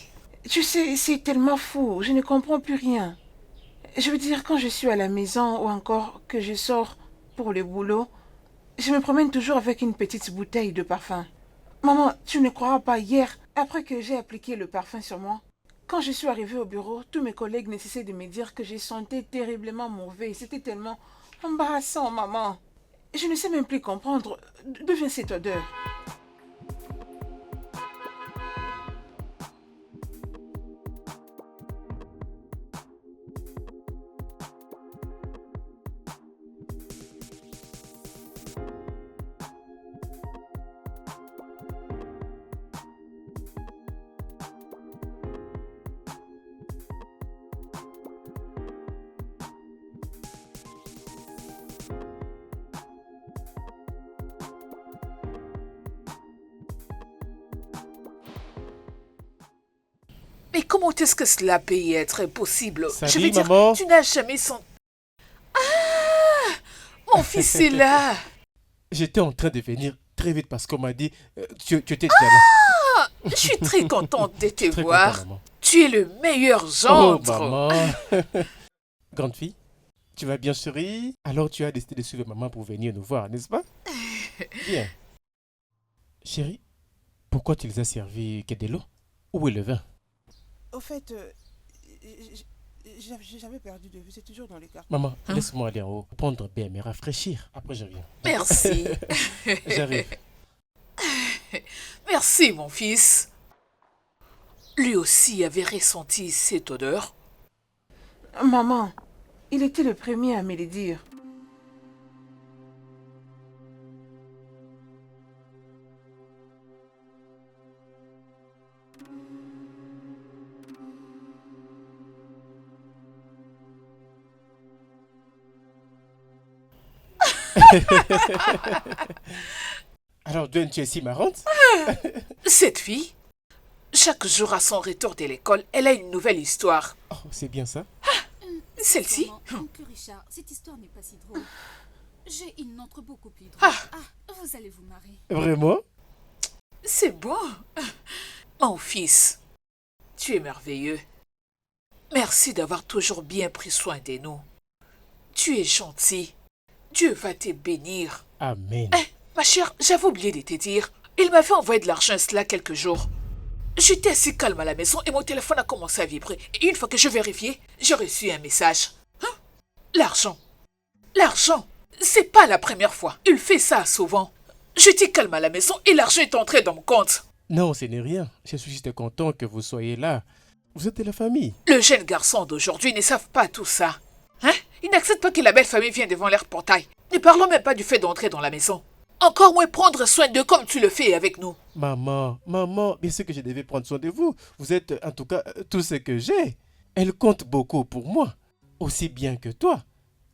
Tu sais, c'est tellement fou, je ne comprends plus rien. Je veux dire, quand je suis à la maison ou encore que je sors pour le boulot, je me promène toujours avec une petite bouteille de parfum. Maman, tu ne croiras pas, hier, après que j'ai appliqué le parfum sur moi, quand je suis arrivée au bureau, tous mes collègues ne cessaient de me dire que je sentais terriblement mauvais. C'était tellement embarrassant, maman. Je ne sais même plus comprendre d'où vient cette odeur. Mais comment est-ce que cela peut y être possible? Ça Je dit, veux dire, maman? tu n'as jamais senti... Ah! Mon fils est là! J'étais en train de venir très vite parce qu'on m'a dit tu étais déjà là. Je suis très contente de te Très voir. content, maman. Tu es le meilleur Oh, gendre. maman. Grande fille, tu vas bien sourire. Alors tu as décidé de suivre maman pour venir nous voir, n'est-ce pas? Bien. Chérie, pourquoi tu les as servis que de l'eau? Où est le vin? Au fait, j'avais perdu de vue, c'est toujours dans les cartes. Maman, laisse-moi aller en haut, prendre un bain, me rafraîchir. Après, je viens. Merci. J'arrive. Merci, mon fils. Lui aussi avait ressenti cette odeur. Maman, il était le premier à me le dire. Alors, Dwayne, tu es si marrante? Cette fille, chaque jour à son retour de l'école, elle a une nouvelle histoire. Oh, c'est bien ça. Celle-ci? Oncle Richard, cette histoire n'est pas si drôle. J'ai une autre beaucoup plus drôle. Vous allez vous marrer. Vraiment? C'est bon. Mon fils, tu es merveilleux. Merci d'avoir toujours bien pris soin de nous. Tu es gentil. Dieu va te bénir. Amen. Eh, ma chère, j'avais oublié de te dire. Il m'avait envoyé de l'argent cela quelques jours. J'étais assez calme à la maison et mon téléphone a commencé à vibrer. Et une fois que je vérifiais, j'ai reçu un message. Hein? L'argent. L'argent. C'est pas la première fois. Il fait ça souvent. J'étais calme à la maison et l'argent est entré dans mon compte. Non, ce n'est rien. Je suis juste content que vous soyez là. Vous êtes de la famille. Le jeune garçon d'aujourd'hui ne savent pas tout ça. Hein? Ils n'acceptent pas que la belle famille vienne devant leur portail. Ne parlons même pas du fait d'entrer dans la maison. Encore moins prendre soin d'eux comme tu le fais avec nous. Maman, bien sûr que je devais prendre soin de vous. Vous êtes en tout cas tout ce que j'ai. Elle compte beaucoup pour moi. Aussi bien que toi.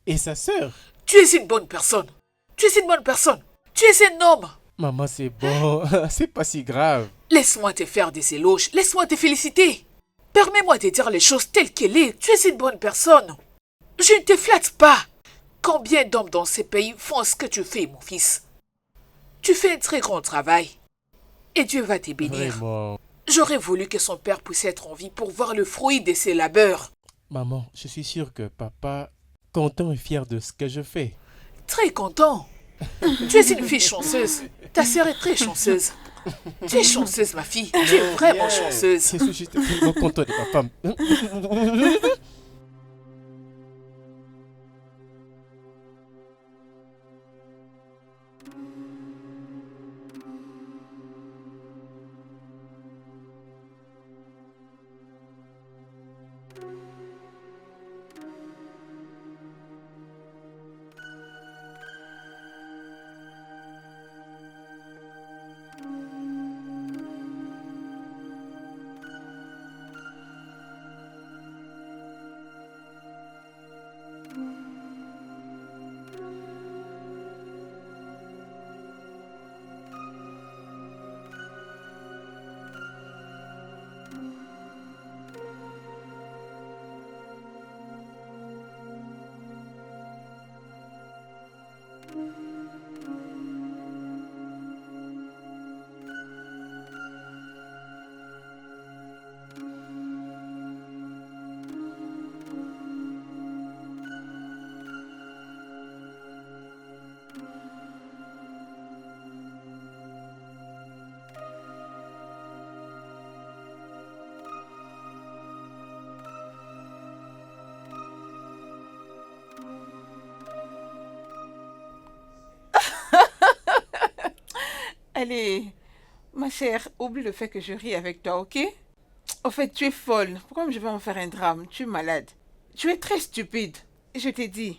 Et sa sœur. Tu es une bonne personne. Tu es une bonne personne. Tu es un homme. Maman, c'est bon. C'est pas si grave. Laisse-moi te faire des éloges. Laisse-moi te féliciter. Permets-moi de dire les choses telles qu'elles sont. Tu es une bonne personne. Je ne te flatte pas. Combien d'hommes dans ces pays font ce que tu fais, mon fils? Tu fais un très grand travail. Et Dieu va te bénir. Vraiment. J'aurais voulu que son père puisse être en vie pour voir le fruit de ses labeurs. Maman, je suis sûr que papa, content et fier de ce que je fais. Très content. Tu es une fille chanceuse. Ta sœur est très chanceuse. Tu es chanceuse, ma fille. Tu es vraiment chanceuse. Je suis juste vraiment content de papa. Allez, ma chère, oublie le fait que je ris avec toi, ok? Au fait, tu es folle. Pourquoi je vais en faire un drame? Tu es malade. Tu es très stupide. Je t'ai dit.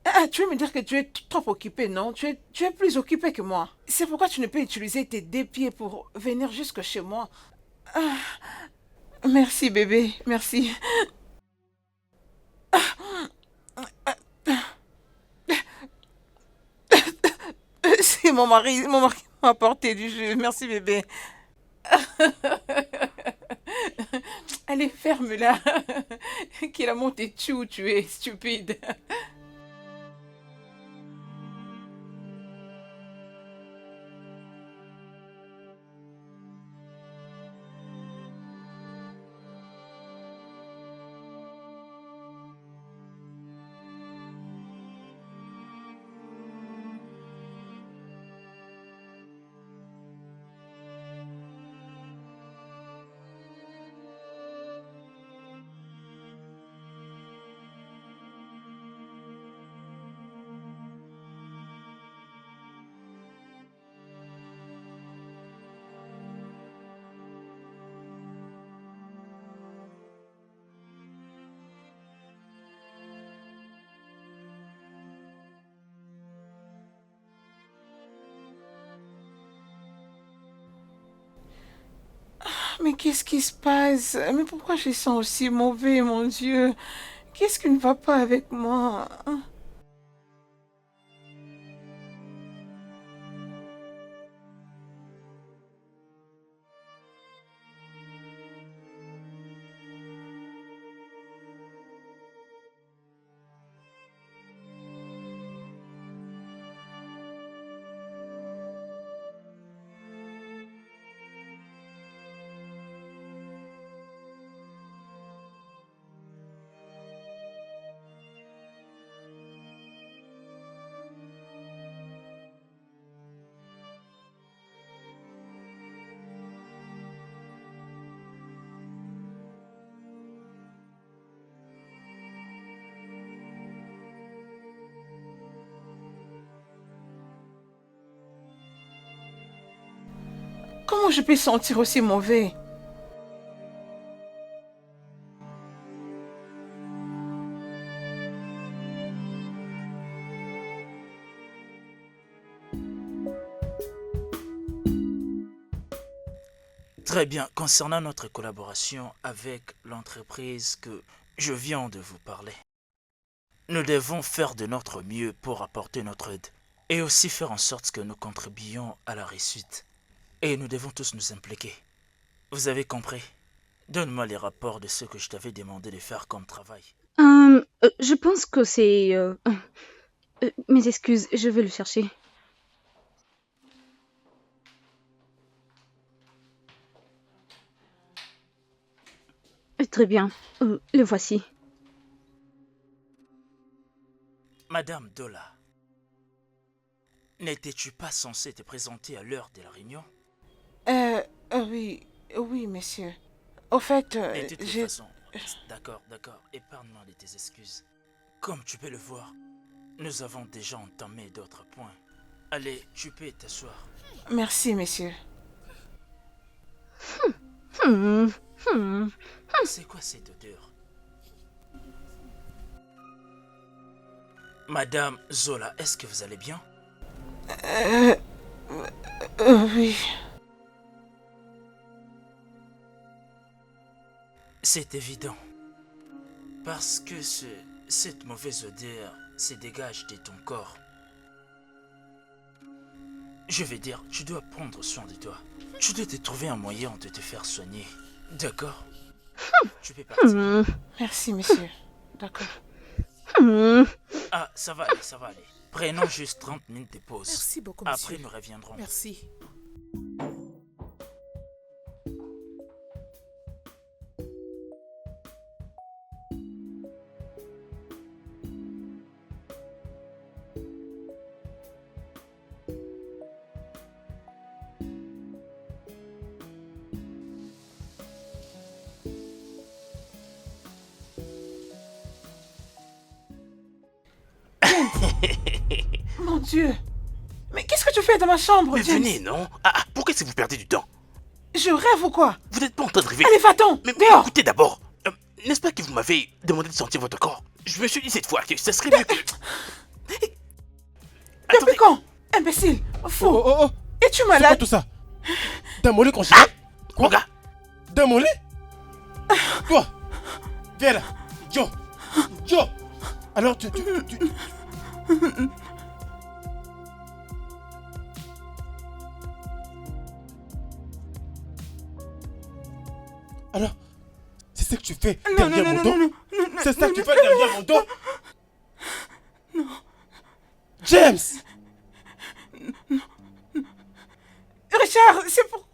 Ah, tu veux me dire que tu es trop occupée, non? Tu es plus occupée que moi. C'est pourquoi tu ne peux utiliser tes deux pieds pour venir jusque chez moi. Ah, merci, bébé. Merci. C'est mon mari. Mon mari m'a apporté du jus. Merci, bébé. Allez, ferme-la. Qu'il a monté dessus où tu es, stupide. Mais qu'est-ce qui se passe? Mais pourquoi je sens aussi mauvais, mon Dieu? Qu'est-ce qui ne va pas avec moi? Comment je peux sentir aussi mauvais? Très bien, concernant notre collaboration avec l'entreprise que je viens de vous parler, nous devons faire de notre mieux pour apporter notre aide et aussi faire en sorte que nous contribuions à la réussite. Et nous devons tous nous impliquer. Vous avez compris? Donne-moi les rapports de ce que je t'avais demandé de faire comme travail. Je pense que c'est... mes excuses, je vais le chercher. Très bien, le voici. Madame Dola, n'étais-tu pas censée te présenter à l'heure de la réunion? Oui, monsieur. Au fait, De toute j'ai... façon, d'accord, épargne-moi de tes excuses. Comme tu peux le voir, nous avons déjà entamé d'autres points. Allez, tu peux t'asseoir. Merci, monsieur. C'est quoi cette odeur? Madame Zola, est-ce que vous allez bien? Oui. C'est évident. Parce que cette mauvaise odeur se dégage de ton corps. Je vais dire, tu dois prendre soin de toi. Tu dois te trouver un moyen de te faire soigner. D'accord? Tu peux partir. Merci, monsieur. D'accord. Ah, ça va aller. Prenons juste 30 minutes de pause. Merci beaucoup, monsieur. Après, nous reviendrons. Merci. Mon Dieu. Mais qu'est-ce que tu fais dans ma chambre, Mais James? venez, non? Pourquoi est-ce que vous perdez du temps? Je rêve ou quoi? Vous n'êtes pas en train de rêver. Allez, va-t'en. Mais Dehors. écoutez d'abord. N'est-ce pas que vous m'avez demandé de sentir votre corps? Je me suis dit cette fois que ça serait mieux que... Depuis quand? Imbécile. Fou. Oh. Es-tu C'est quoi malade? tout ça? Dans mon lit qu'on chante? Quoi? Oga, Dans mon lit? Toi? Viens là. Joe. Alors tu... Alors, c'est ça que tu fais derrière mon dos? C'est ça que tu fais derrière mon dos? Non. James! Richard, c'est pour...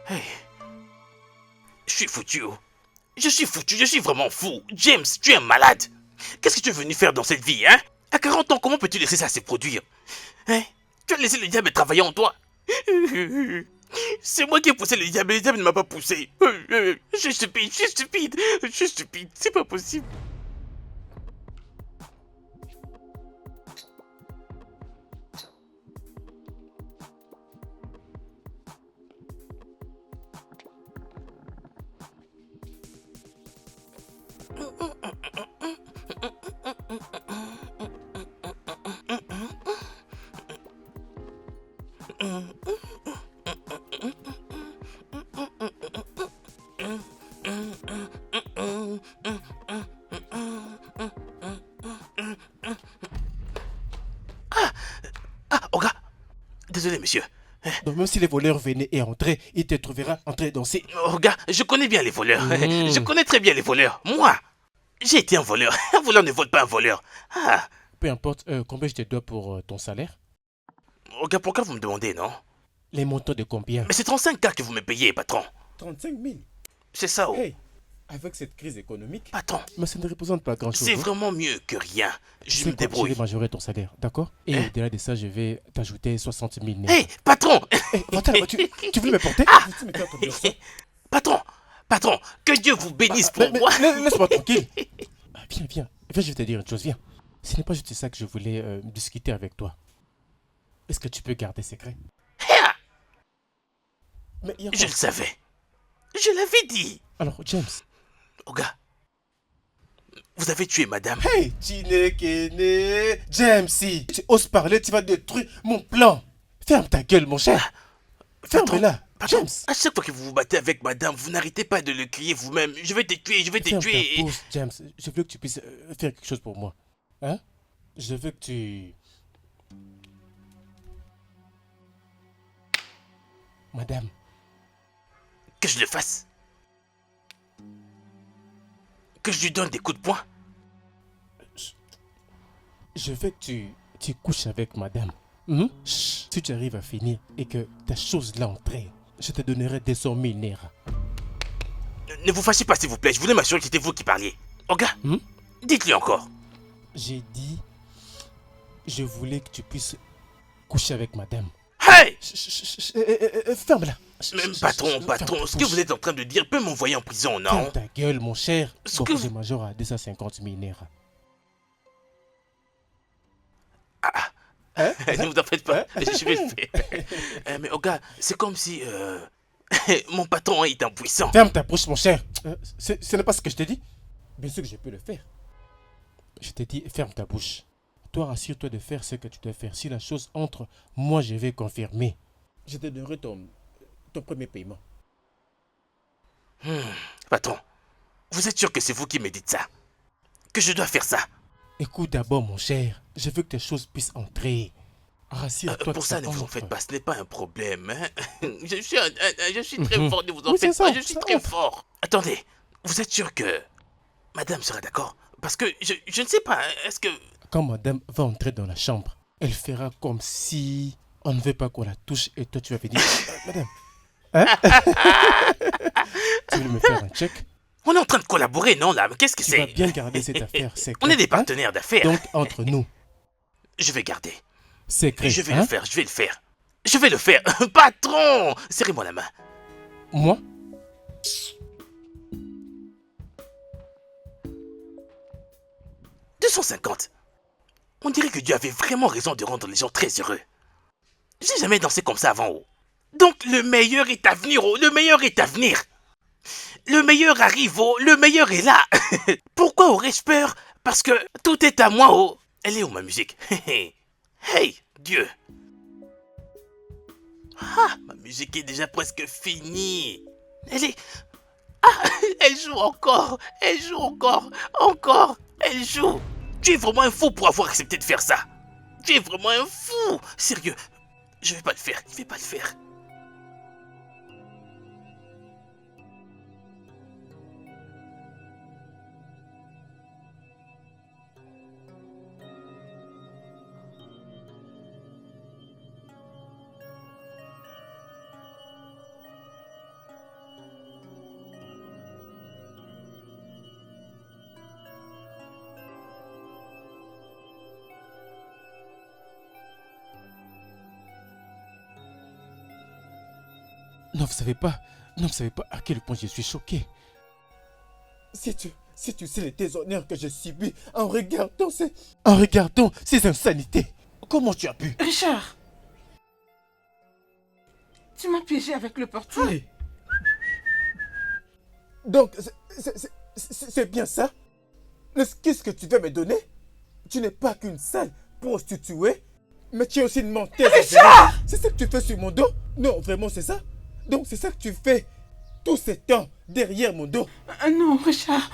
hey. Je suis foutu. Je suis vraiment fou. James, tu es un malade. Qu'est-ce que tu es venu faire dans cette vie, hein? À 40 ans, comment peux-tu laisser ça se produire? Hein? Tu as laissé le diable travailler en toi. C'est moi qui ai poussé le diable ne m'a pas poussé. Je suis stupide, c'est pas possible. Oga, désolé monsieur. Donc même si les voleurs venaient et entraient, ils te trouveraient en train de danser. Oga, je connais bien les voleurs. Je connais très bien les voleurs. Moi, j'ai été un voleur. Un voleur ne vole pas un voleur. Peu importe, combien je te dois pour ton salaire? Oga, pourquoi vous me demandez, non? Les montants de combien? Mais c'est 35K que vous me payez, patron. 35 000. C'est ça, oh. Hey, avec cette crise économique, Patron, mais ça ne représente pas grand-chose. c'est hein. vraiment mieux que rien. Je me Je débrouille. vais majorer ton salaire, d'accord? Et au-delà de ça, je vais t'ajouter 60 000 net. Hé, patron. Hey, attends, tu veux me porter? Tu me tiens ton bien ça. Patron, que Dieu vous bénisse pour moi. Laisse-moi tranquille. Viens. Viens, je vais te dire une chose, viens. Ce n'est pas juste ça que je voulais discuter avec toi. Est-ce que tu peux garder secret? Ah, Mais il y a je quoi? le savais. Je l'avais dit. Alors, James. Oga, vous avez tué madame. Hey, Chinekene, James, si tu oses parler, tu vas détruire mon plan. Ferme ta gueule, mon cher. Ferme-la, Pardon, James. à chaque fois que vous vous battez avec madame, vous n'arrêtez pas de le crier vous-même. Je vais te tuer, je vais te Ferme tuer. ta bouche, James. Je veux que tu puisses faire quelque chose pour moi. Hein? Je veux que tu... Madame, Que je le fasse. Que je lui donne des coups de poing. je veux que tu couches avec madame. Chut. Si tu arrives à finir et que ta chose là entrée, je te donnerai 200 000 naira. Ne vous fâchez pas s'il vous plaît, je voulais m'assurer que c'était vous qui parliez. Oga, dites-lui encore. J'ai dit, je voulais que tu puisses coucher avec madame. Hey! Ferme-la. Même patron, ce que vous êtes en train de dire peut m'envoyer en prison, non? Ferme ta gueule, mon cher. Ce Bon, que j'ai major à 250 000 naira. Ne vous en faites pas, je vais le faire. Mais Oga, c'est comme si mon patron est impuissant. Ferme ta bouche, mon cher. Ce n'est pas ce que je t'ai dit. Bien sûr que je peux le faire. Je t'ai dit, ferme ta bouche. Toi, rassure-toi de faire ce que tu dois faire. Si la chose entre, moi, je vais confirmer. Je te donnerai ton premier paiement. Patron, vous êtes sûr que c'est vous qui me dites ça? Que je dois faire ça? Écoute d'abord, mon cher. Je veux que tes choses puissent entrer. Rassure-toi Pour que ça, ne vous en entre. faites pas, ce n'est pas un problème. Hein? Je suis très fort, ne vous en Oui, c'est faites ça, pas, je suis ça très entre. fort. Attendez, vous êtes sûr que madame sera d'accord? Parce que je ne sais pas, est-ce que... Quand madame va entrer dans la chambre, elle fera comme si on ne veut pas qu'on la touche et toi tu vas venir. Madame, hein? Tu veux me faire un check? On est en train de collaborer, non, là? Mais qu'est-ce que Tu vas c'est? bien garder cette affaire secrète. On est des hein? partenaires d'affaires. Donc entre nous, Je vais garder. secret. Je vais hein? le faire, je vais le faire. Je vais le faire. Patron! Serrez-moi la main. Moi? « 250. On dirait que Dieu avait vraiment raison de rendre les gens très heureux. J'ai jamais dansé comme ça avant, oh. Donc le meilleur est à venir, oh. Le meilleur est à venir. Le meilleur arrive, oh. Le meilleur est là. Pourquoi aurais-je peur? Parce que tout est à moi, oh. Elle est où ma musique? Hey, Dieu. Ah, ma musique est déjà presque finie. Elle est... Ah, elle joue encore. Elle joue encore. Encore. Elle joue. Tu es vraiment un fou pour avoir accepté de faire ça. Tu es vraiment un fou. Sérieux. Je vais pas le faire. Je vais pas le faire. Non, vous savez pas. Non, vous savez pas à quel point je suis choqué. Si tu sais les déshonneurs que j'ai subis en regardant ces insanités, comment tu as pu? Richard, tu m'as piégé avec le portier. Allez. Donc, c'est bien ça? Qu'est-ce que tu veux me donner? Tu n'es pas qu'une sale prostituée, mais tu es aussi une menteuse. Richard! C'est ça que tu fais sur mon dos? Non, vraiment, c'est ça? Donc, c'est ça que tu fais tout ce temps derrière mon dos? Non, Richard.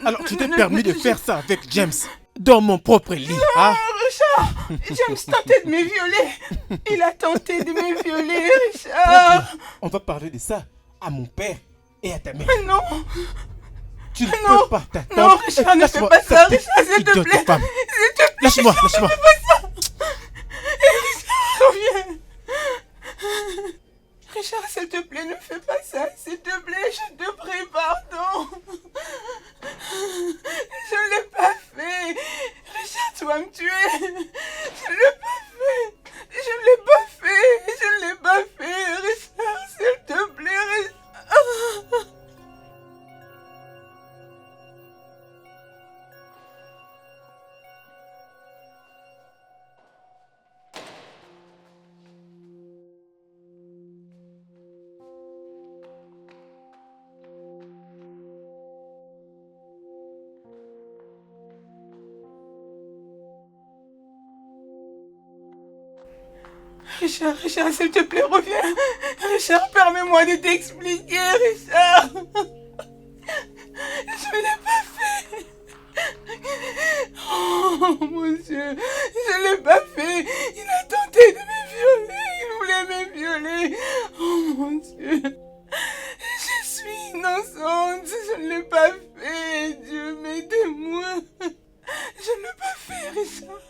Alors, tu t'es permis de faire ça avec James dans mon propre lit, hein? Richard, James tentait de me violer. Il a tenté de me violer, Richard. On va parler de ça à mon père et à ta mère. Non, Tu ne non, peux pas t'attendre. non, Richard, ne fais pas ça, Richard, s'il te idiote de plaît. femme. S'il te plaît, Lâche-moi. reviens. Richard, s'il te plaît, ne fais pas ça. S'il te plaît, je te prie, pardon. Je ne l'ai pas fait. Richard, tu vas me tuer. Je ne l'ai pas fait. Je ne l'ai pas fait. Je ne l'ai pas fait. Richard, s'il te plaît, Richard. Richard, s'il te plaît, reviens. Richard, permets-moi de t'expliquer, Richard. Je ne l'ai pas fait. Oh, mon Dieu, je ne l'ai pas fait. Il a tenté de me violer. Il voulait me violer. Oh, mon Dieu. Je suis innocente. Je ne l'ai pas fait. Dieu, m'aidez-moi. Je ne l'ai pas fait, Richard.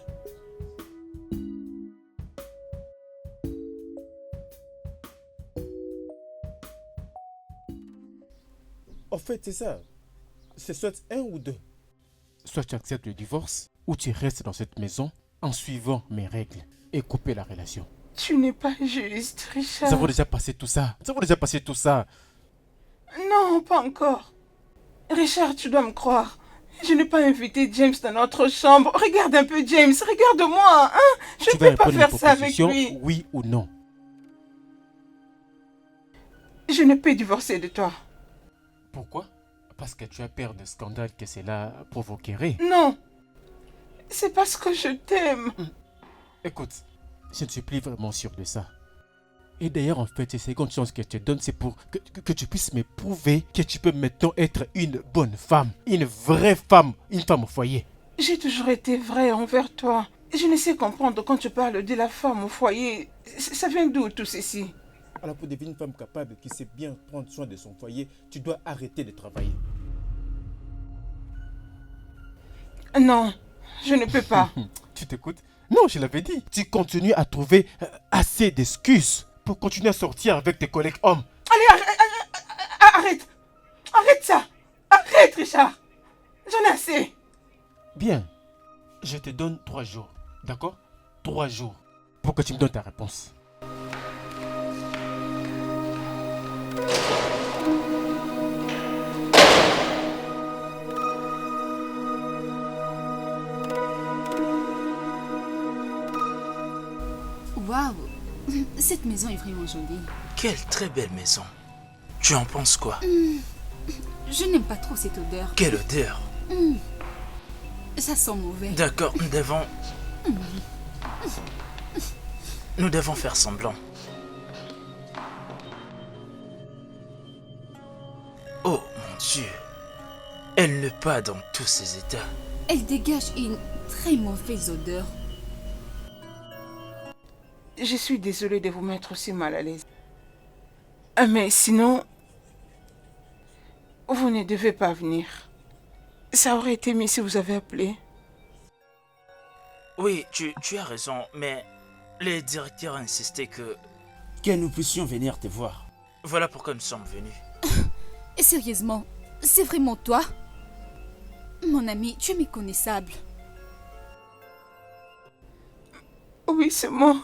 En fait, c'est ça. C'est soit un ou deux. Soit tu acceptes le divorce, ou tu restes dans cette maison en suivant mes règles et couper la relation. Tu n'es pas juste, Richard. Nous avons déjà passé tout ça. Non, pas encore. Richard, tu dois me croire. Je n'ai pas invité James dans notre chambre. Regarde un peu James, regarde-moi. Hein? Je ne peux pas faire ça avec lui. Oui ou non? Je ne peux divorcer de toi. Pourquoi? Parce que tu as peur de scandale que cela provoquerait. Non. C'est parce que je t'aime. Écoute, je ne suis plus vraiment sûr de ça. Et d'ailleurs, en fait, ces secondes chances que je te donne, c'est pour que tu puisses me prouver que tu peux maintenant être une bonne femme. Une vraie femme. Une femme au foyer. J'ai toujours été vraie envers toi. Je ne sais comprendre quand tu parles de la femme au foyer. Ça vient d'où tout ceci? Alors pour devenir une femme capable qui sait bien prendre soin de son foyer, tu dois arrêter de travailler. Non, je ne peux pas. Tu t'écoutes? Non, je l'avais dit. Tu continues à trouver assez d'excuses pour continuer à sortir avec tes collègues hommes. Allez, arrête. Arrête ça. Arrête, Richard. J'en ai assez. Bien. Je te donne 3 jours. D'accord? 3 jours. Pour que tu me donnes ta réponse. Waouh, cette maison est vraiment jolie. Quelle très belle maison. Tu en penses quoi? Je n'aime pas trop cette odeur. Quelle odeur? Ça sent mauvais. D'accord, nous devons faire semblant. Oh mon Dieu. Elle n'est pas dans tous ses états. Elle dégage une très mauvaise odeur. Je suis désolée de vous mettre aussi mal à l'aise. Mais sinon, vous ne devez pas venir. Ça aurait été mieux si vous avez appelé. Oui, tu as raison, mais les directeurs insistaient Que nous puissions venir te voir. Voilà pourquoi nous sommes venus. Et sérieusement, c'est vraiment toi? Mon ami, tu es méconnaissable. Oui, c'est moi.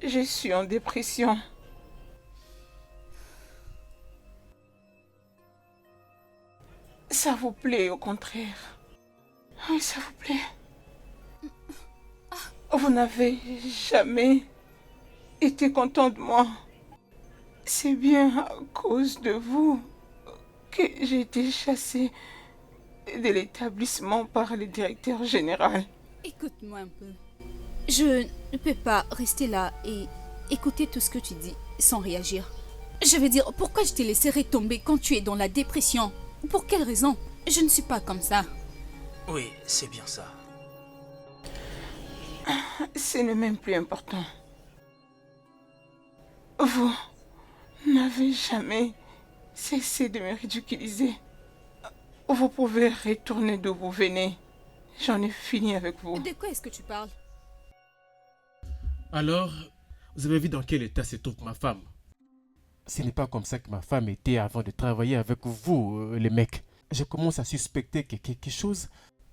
Je suis en dépression. Ça vous plaît, au contraire? Oui, ça vous plaît? Vous n'avez jamais été content de moi. C'est bien à cause de vous que j'ai été chassée de l'établissement par le directeur général. Écoute-moi un peu. Je ne peux pas rester là et écouter tout ce que tu dis sans réagir. Je veux dire, pourquoi je t'ai laissé retomber quand tu es dans la dépression? Pour quelle raison? Je ne suis pas comme ça. Oui, c'est bien ça. Ce n'est même plus important. Vous n'avez jamais cessé de me ridiculiser. Vous pouvez retourner d'où vous venez. J'en ai fini avec vous. De quoi est-ce que tu parles? Alors, vous avez vu dans quel état se trouve ma femme? Ce n'est pas comme ça que ma femme était avant de travailler avec vous, les mecs. Je commence à suspecter que quelque chose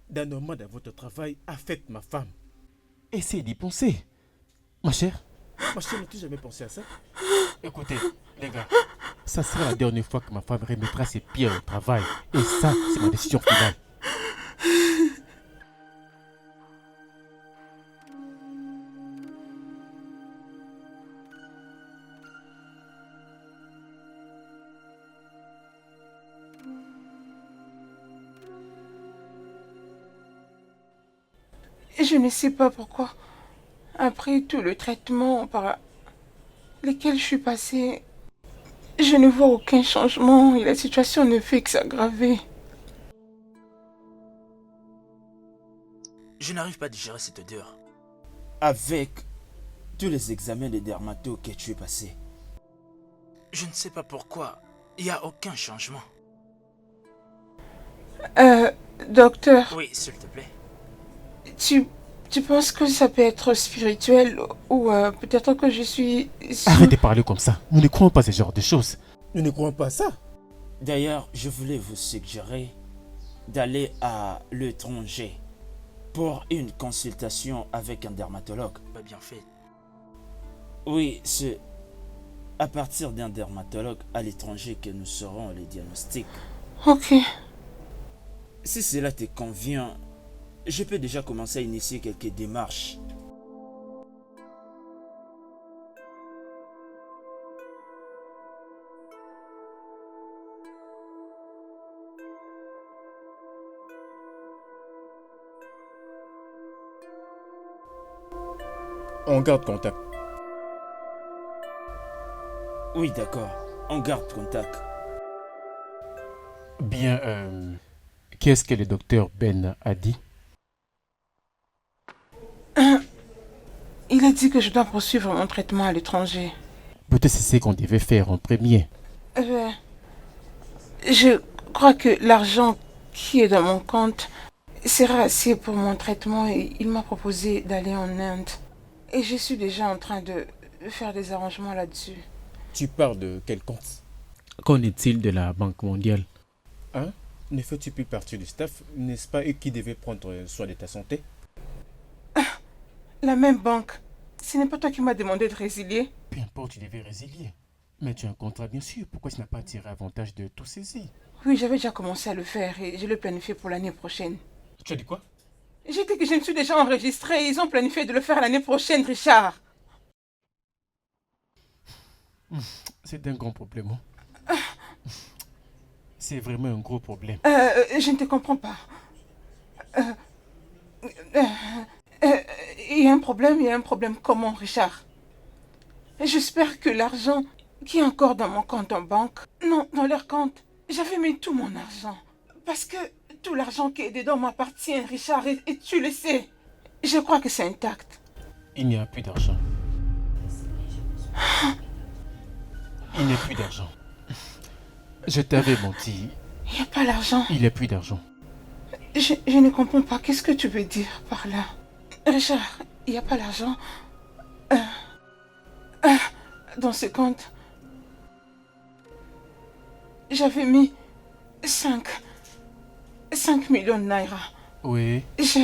d'anormal dans votre travail affecte ma femme. Essayez d'y penser. Ma chère, n'as-tu jamais pensé à ça? Écoutez, les gars, ça sera la dernière fois que ma femme remettra ses pieds au travail. Et ça, c'est ma décision finale. Je ne sais pas pourquoi. Après tout le traitement par lesquels je suis passée, je ne vois aucun changement et la situation ne fait que s'aggraver. Je n'arrive pas à digérer cette odeur. Avec tous les examens de dermato que tu es passé. Je ne sais pas pourquoi. Il n'y a aucun changement. Docteur, Oui, s'il te plaît. tu penses que ça peut être spirituel ou peut-être que je suis... Arrête de parler comme ça. Nous ne croyons pas ce genre de choses. Nous ne croyons pas à ça. D'ailleurs, je voulais vous suggérer d'aller à l'étranger pour une consultation avec un dermatologue. Pas bien fait. Oui, c'est à partir d'un dermatologue à l'étranger que nous saurons les diagnostics. Ok. Si cela te convient, je peux déjà commencer à initier quelques démarches. On garde contact. Oui, d'accord. On garde contact. Bien, qu'est-ce que le docteur Ben a dit? Il a dit que je dois poursuivre mon traitement à l'étranger. Peut-être c'est ce qu'on devait faire en premier. Je crois que l'argent qui est dans mon compte sera assez pour mon traitement et il m'a proposé d'aller en Inde. Et je suis déjà en train de faire des arrangements là-dessus. Tu parles de quel compte? Qu'en est-il de la Banque mondiale? Hein? Ne fais-tu plus partie du staff? N'est-ce pas eux qui devaient prendre soin de ta santé? La même banque. Ce n'est pas toi qui m'as demandé de résilier? Peu importe, tu devais résilier. Mais tu as un contrat, bien sûr. Pourquoi tu n'as pas tiré avantage de tout ceci? Oui, j'avais déjà commencé à le faire et je le planifie pour l'année prochaine. Tu as dit quoi? J'ai dit que je me suis déjà enregistrée. Ils ont planifié de le faire l'année prochaine, Richard. C'est un grand problème. C'est vraiment un gros problème. Je ne te comprends pas. Il y a un problème comment, Richard? J'espère que l'argent qui est encore dans mon compte en banque... Non, dans leur compte, j'avais mis tout mon argent. Parce que tout l'argent qui est dedans m'appartient, Richard, et tu le sais. Je crois que c'est intact. Il n'y a plus d'argent. Il n'y a plus d'argent. Je t'avais menti. Il n'y a pas l'argent. Il n'y a plus d'argent. Je ne comprends pas. Qu'est-ce que tu veux dire par là? Richard, il n'y a pas l'argent. Dans ce compte, j'avais mis 5 millions de naira. Oui. Je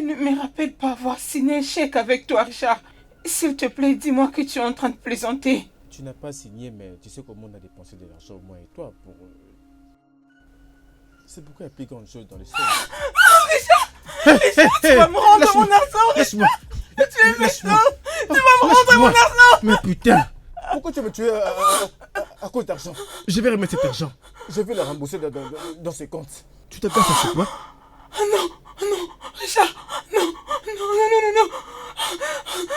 ne me rappelle pas avoir signé un chèque avec toi, Richard. S'il te plaît, dis-moi que tu es en train de plaisanter. Tu n'as pas signé, mais tu sais comment on a dépensé de l'argent, moi et toi, pour... C'est pourquoi il y a plus grande chose dans les choses. Richard, tu vas me rendre mon argent, Richard. Laisse-moi. Tu es méchant. Tu vas me rendre mon argent. Mais putain, pourquoi tu veux me tuer à cause d'argent? Je vais remettre cet argent. Je vais le rembourser dans ses comptes. Tu t'attends ça sur toi? Non, Richard, non.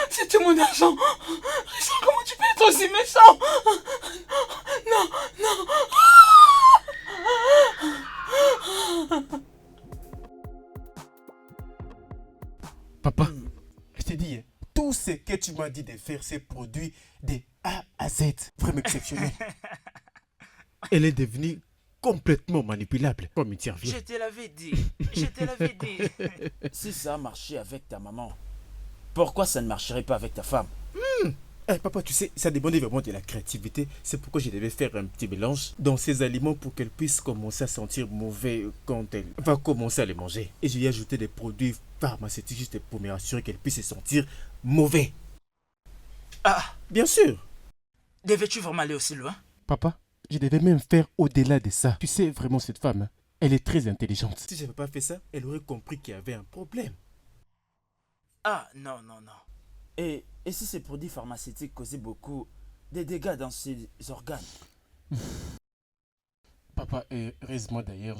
C'est tout mon argent. Richard, comment tu peux être aussi méchant? Non. Papa, je t'ai dit, tout ce que tu m'as dit de faire, c'est produit de A à Z. Vraiment exceptionnel. Elle est devenue complètement manipulable, comme une serviette. Je te l'avais dit. Si ça a marché avec ta maman, pourquoi ça ne marcherait pas avec ta femme? Papa, tu sais, ça dépendait vraiment de la créativité. C'est pourquoi je devais faire un petit mélange dans ces aliments pour qu'elle puisse commencer à sentir mauvais quand elle va commencer à les manger. Et je lui ai ajouté des produits pharmaceutiques juste pour me rassurer qu'elle puisse se sentir mauvais. Ah, Bien sûr. devais-tu vraiment aller aussi loin? Papa, je devais même faire au-delà de ça. Tu sais vraiment cette femme, elle est très intelligente. Si je n'avais pas fait ça, elle aurait compris qu'il y avait un problème. Ah, non. Et si ces produits pharmaceutiques causaient beaucoup de dégâts dans ses organes? Papa, heureusement d'ailleurs,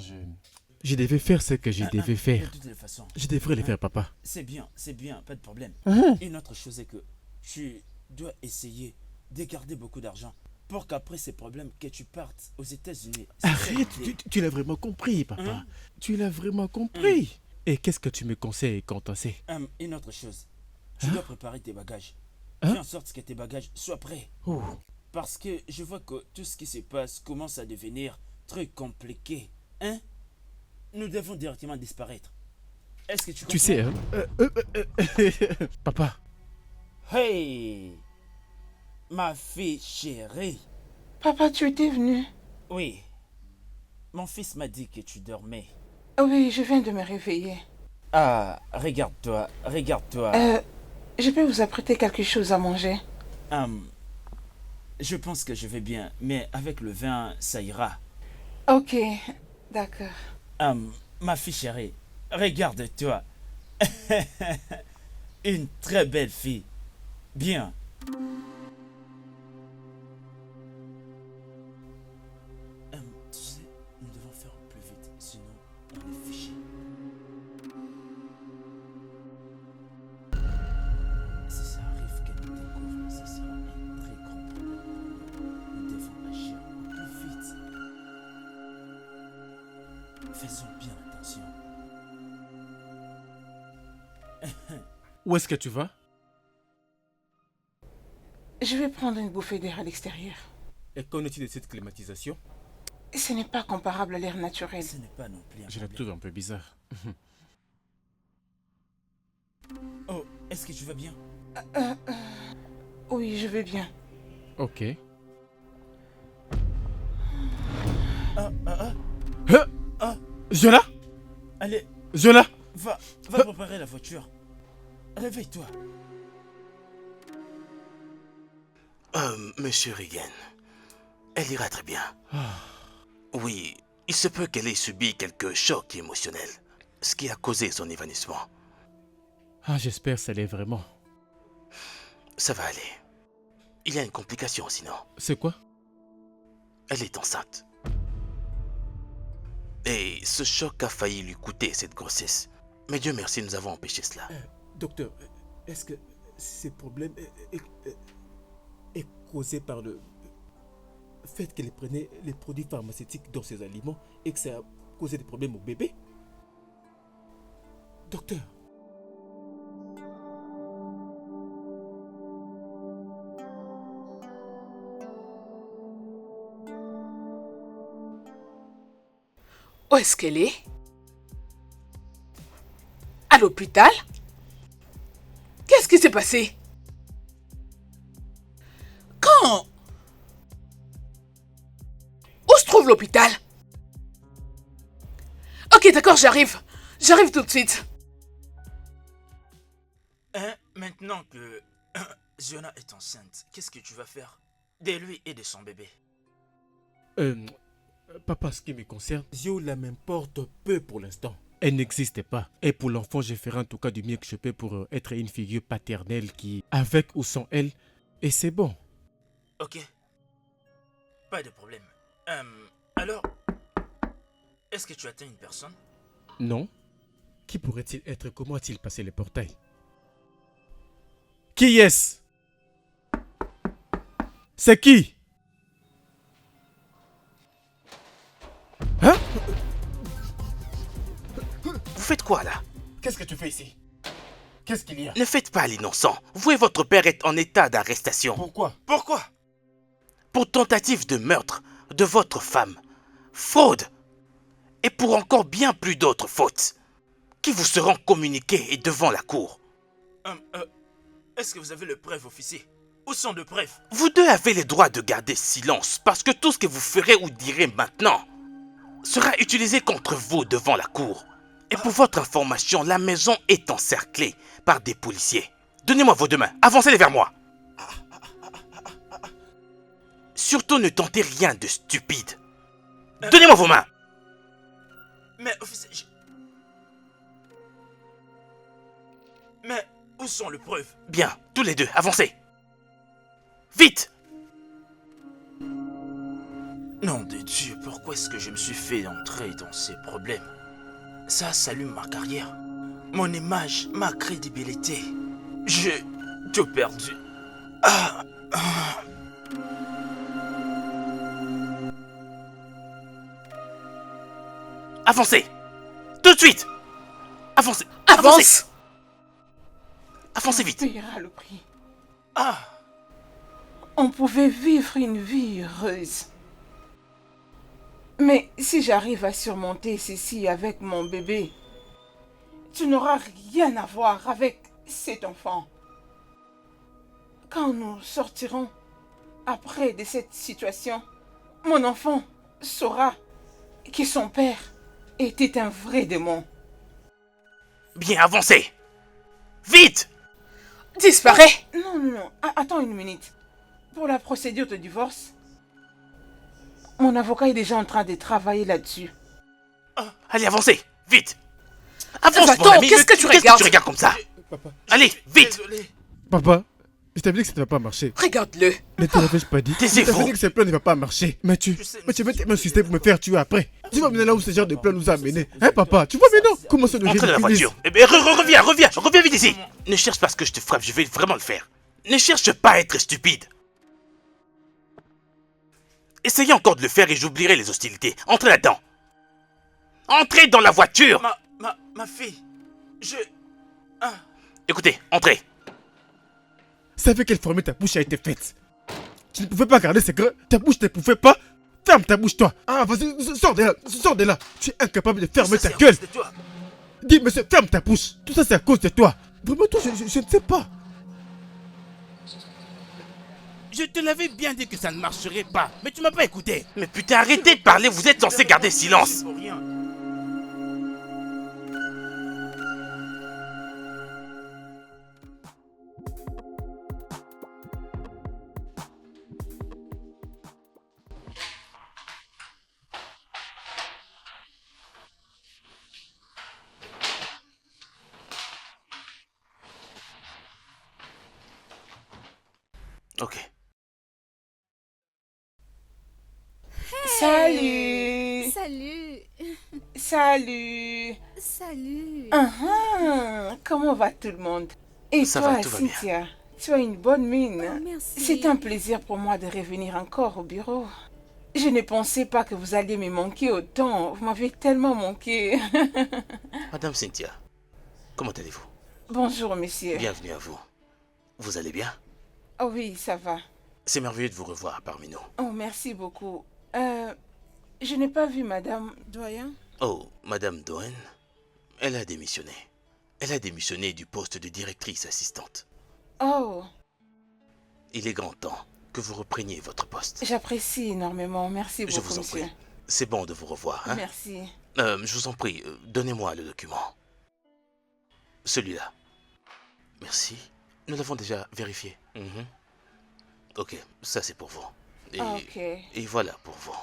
Je devais faire ce que je devais De faire. toutes les façons. Je devrais le faire, papa. C'est bien, pas de problème. Hein? Une autre chose est que tu dois essayer de garder beaucoup d'argent pour qu'après ces problèmes, que tu partes aux États-Unis. C'est ça Arrête, l'idée. tu l'as vraiment compris, papa. Hein? Tu l'as vraiment compris. Et qu'est-ce que tu me conseilles quand on sait? Une autre chose, tu Hein? dois préparer tes bagages. Hein? Fais en sorte que tes bagages soient prêts. Oh. Parce que je vois que tout ce qui se passe commence à devenir très compliqué. Hein? Nous devons directement disparaître. Est-ce que tu comprends? Tu sais, hein? Papa, Hey! Ma fille chérie. Papa, tu étais venu? Oui. Mon fils m'a dit que tu dormais. Oui, je viens de me réveiller. Ah, regarde-toi, regarde-toi. Je peux vous apprêter quelque chose à manger? Je pense que je vais bien, mais avec le vin, ça ira. Ok, d'accord. Ma fille chérie, regarde-toi. Une très belle fille. Bien. Tu sais, nous devons faire plus vite, sinon on est fiché. Si ça arrive qu'elle nous découvre, ça sera un très grand problème pour nous. Nous devons agir au plus vite. Faisons bien attention. où est-ce que tu vas? Je vais prendre une bouffée d'air à l'extérieur. Et qu'en est-il de cette climatisation? Ce n'est pas comparable à l'air naturel. Ce n'est pas non plus un Je la problème. trouve un peu bizarre. Oh, est-ce que tu vas bien? Oui, je vais bien. Ok. Zola? Allez, Zola? va préparer la voiture. Réveille-toi. Monsieur Regan, elle ira très bien. Oui, il se peut qu'elle ait subi quelques chocs émotionnels, ce qui a causé son évanouissement. Ah, j'espère que ça l'est vraiment. Ça va aller. Il y a une complication sinon. C'est quoi? Elle est enceinte. Et ce choc a failli lui coûter cette grossesse. Mais Dieu merci, nous avons empêché cela. Docteur, est-ce que ces problèmes est causé par le fait qu'elle prenait les produits pharmaceutiques dans ses aliments et que ça a causé des problèmes au bébé? Docteur. Où est-ce qu'elle est? À l'hôpital? Qu'est-ce qui s'est passé? Quand? Où se trouve l'hôpital? Ok, d'accord, j'arrive. J'arrive tout de suite. Maintenant que Ziona est enceinte, qu'est-ce que tu vas faire de lui et de son bébé? Papa, ce qui me concerne, Ziola m'importe peu pour l'instant. Elle n'existe pas. Et pour l'enfant, je ferai en tout cas du mieux que je peux pour être une figure paternelle qui, avec ou sans elle, et c'est bon. Ok. Pas de problème. Alors, est-ce que tu attends une personne? Non. Qui pourrait-il être? Comment a-t-il passé le portail? Qui est-ce? C'est qui? Hein? Vous faites quoi là? Qu'est-ce que tu fais ici? Qu'est-ce qu'il y a? Ne faites pas l'innocent. Vous et votre père êtes en état d'arrestation. Pourquoi? Pourquoi? Pour tentative de meurtre de votre femme, fraude, et pour encore bien plus d'autres fautes, qui vous seront communiquées et devant la cour. Est-ce que vous avez le preuve, officier? Où sont les preuves? Vous deux avez le droit de garder silence parce que tout ce que vous ferez ou direz maintenant sera utilisé contre vous devant la cour. Et pour votre information, la maison est encerclée par des policiers. Donnez-moi vos deux mains, avancez-les vers moi. Surtout ne tentez rien de stupide. Donnez-moi vos mains. Mais, officier, Mais où sont les preuves? Bien, tous les deux, avancez. Vite! Nom de Dieu, pourquoi est-ce que je me suis fait entrer dans ces problèmes? Ça s'allume ma carrière. Mon image, ma crédibilité. J'ai tout perdu. Ah, ah. Avancez! Tout de suite! Avancez! Avance! Avancez vite! On paiera le prix. Ah. On pouvait vivre une vie heureuse. Mais si j'arrive à surmonter ceci avec mon bébé, tu n'auras rien à voir avec cet enfant. Quand nous sortirons après de cette situation, mon enfant saura que son père était un vrai démon. Bien, avancez! Vite! Disparaît! Non. Attends une minute. Pour la procédure de divorce, mon avocat est déjà en train de travailler là-dessus. Allez, avancez! Vite! Avance, Va-t'en, mon ami! qu'est-ce que tu Qu'est-ce regardes? que tu regardes comme ça? Papa, Allez, vite! Désolé. papa, je t'avais dit que ça ne va pas marcher. Regarde-le. Ne te l'avais-je pas dit? Taisez-vous. Je t'avais dit que ce plan ne va pas marcher. Mais tu vas tellement insister pour me faire tuer après. Tu vois maintenant là où ce genre de plan nous a menés. Hein, papa? Tu vois maintenant comment ça nous Entrez dans la voiture. Eh bien, reviens vite ici. Ne cherche pas à ce que je te frappe, je vais vraiment le faire. Ne cherche pas à être stupide. Essayez encore de le faire et j'oublierai les hostilités. Entrez là-dedans. Entrez dans la voiture. Ma fille. Écoutez, entrez. Savais quelle formule ta bouche a été faite. Tu ne pouvais pas garder secret. Ta bouche ne pouvait pas. Ferme ta bouche, toi. Ah, vas-y, sors de là. Tu es incapable de fermer ta gueule. Dis, monsieur, ferme ta bouche. Tout ça, c'est à cause de toi. Vraiment, toi, je ne sais pas. Je te l'avais bien dit que ça ne marcherait pas, mais tu m'as pas écouté. Mais putain, arrêtez de parler, vous êtes censé garder silence. Pour rien. Ok. Salut! Salut. Salut! Salut. Comment va tout le monde? Et Ça toi, va, tout va bien. Cynthia, tu as une bonne mine. Oh, merci. C'est un plaisir pour moi de revenir encore au bureau. Je ne pensais pas que vous alliez me manquer autant. Vous m'avez tellement manqué. Madame Cynthia, comment allez-vous? Bonjour, monsieur. Bienvenue à vous. Vous allez bien? Oh oui, ça va. C'est merveilleux de vous revoir parmi nous. Oh, merci beaucoup. Je n'ai pas vu Madame Doyen. Oh, Madame Doen, elle a démissionné. Elle a démissionné du poste de directrice assistante. Oh, Il est grand temps que vous repreniez votre poste. j'apprécie énormément. Merci beaucoup, Je vous en monsieur. prie. C'est bon de vous revoir, hein? Merci. Je vous en prie, donnez-moi le document. Celui-là. Merci. Nous l'avons déjà vérifié. Mhm. Ok, ça c'est pour vous. Et, Ok. et voilà pour vous.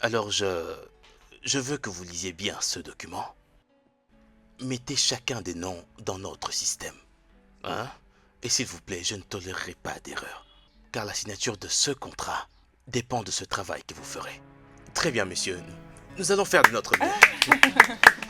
Alors je veux que vous lisiez bien ce document. Mettez chacun des noms dans notre système. Hein? Et s'il vous plaît, je ne tolérerai pas d'erreur. Car la signature de ce contrat dépend de ce travail que vous ferez. Très bien, monsieur. Nous allons faire de notre mieux.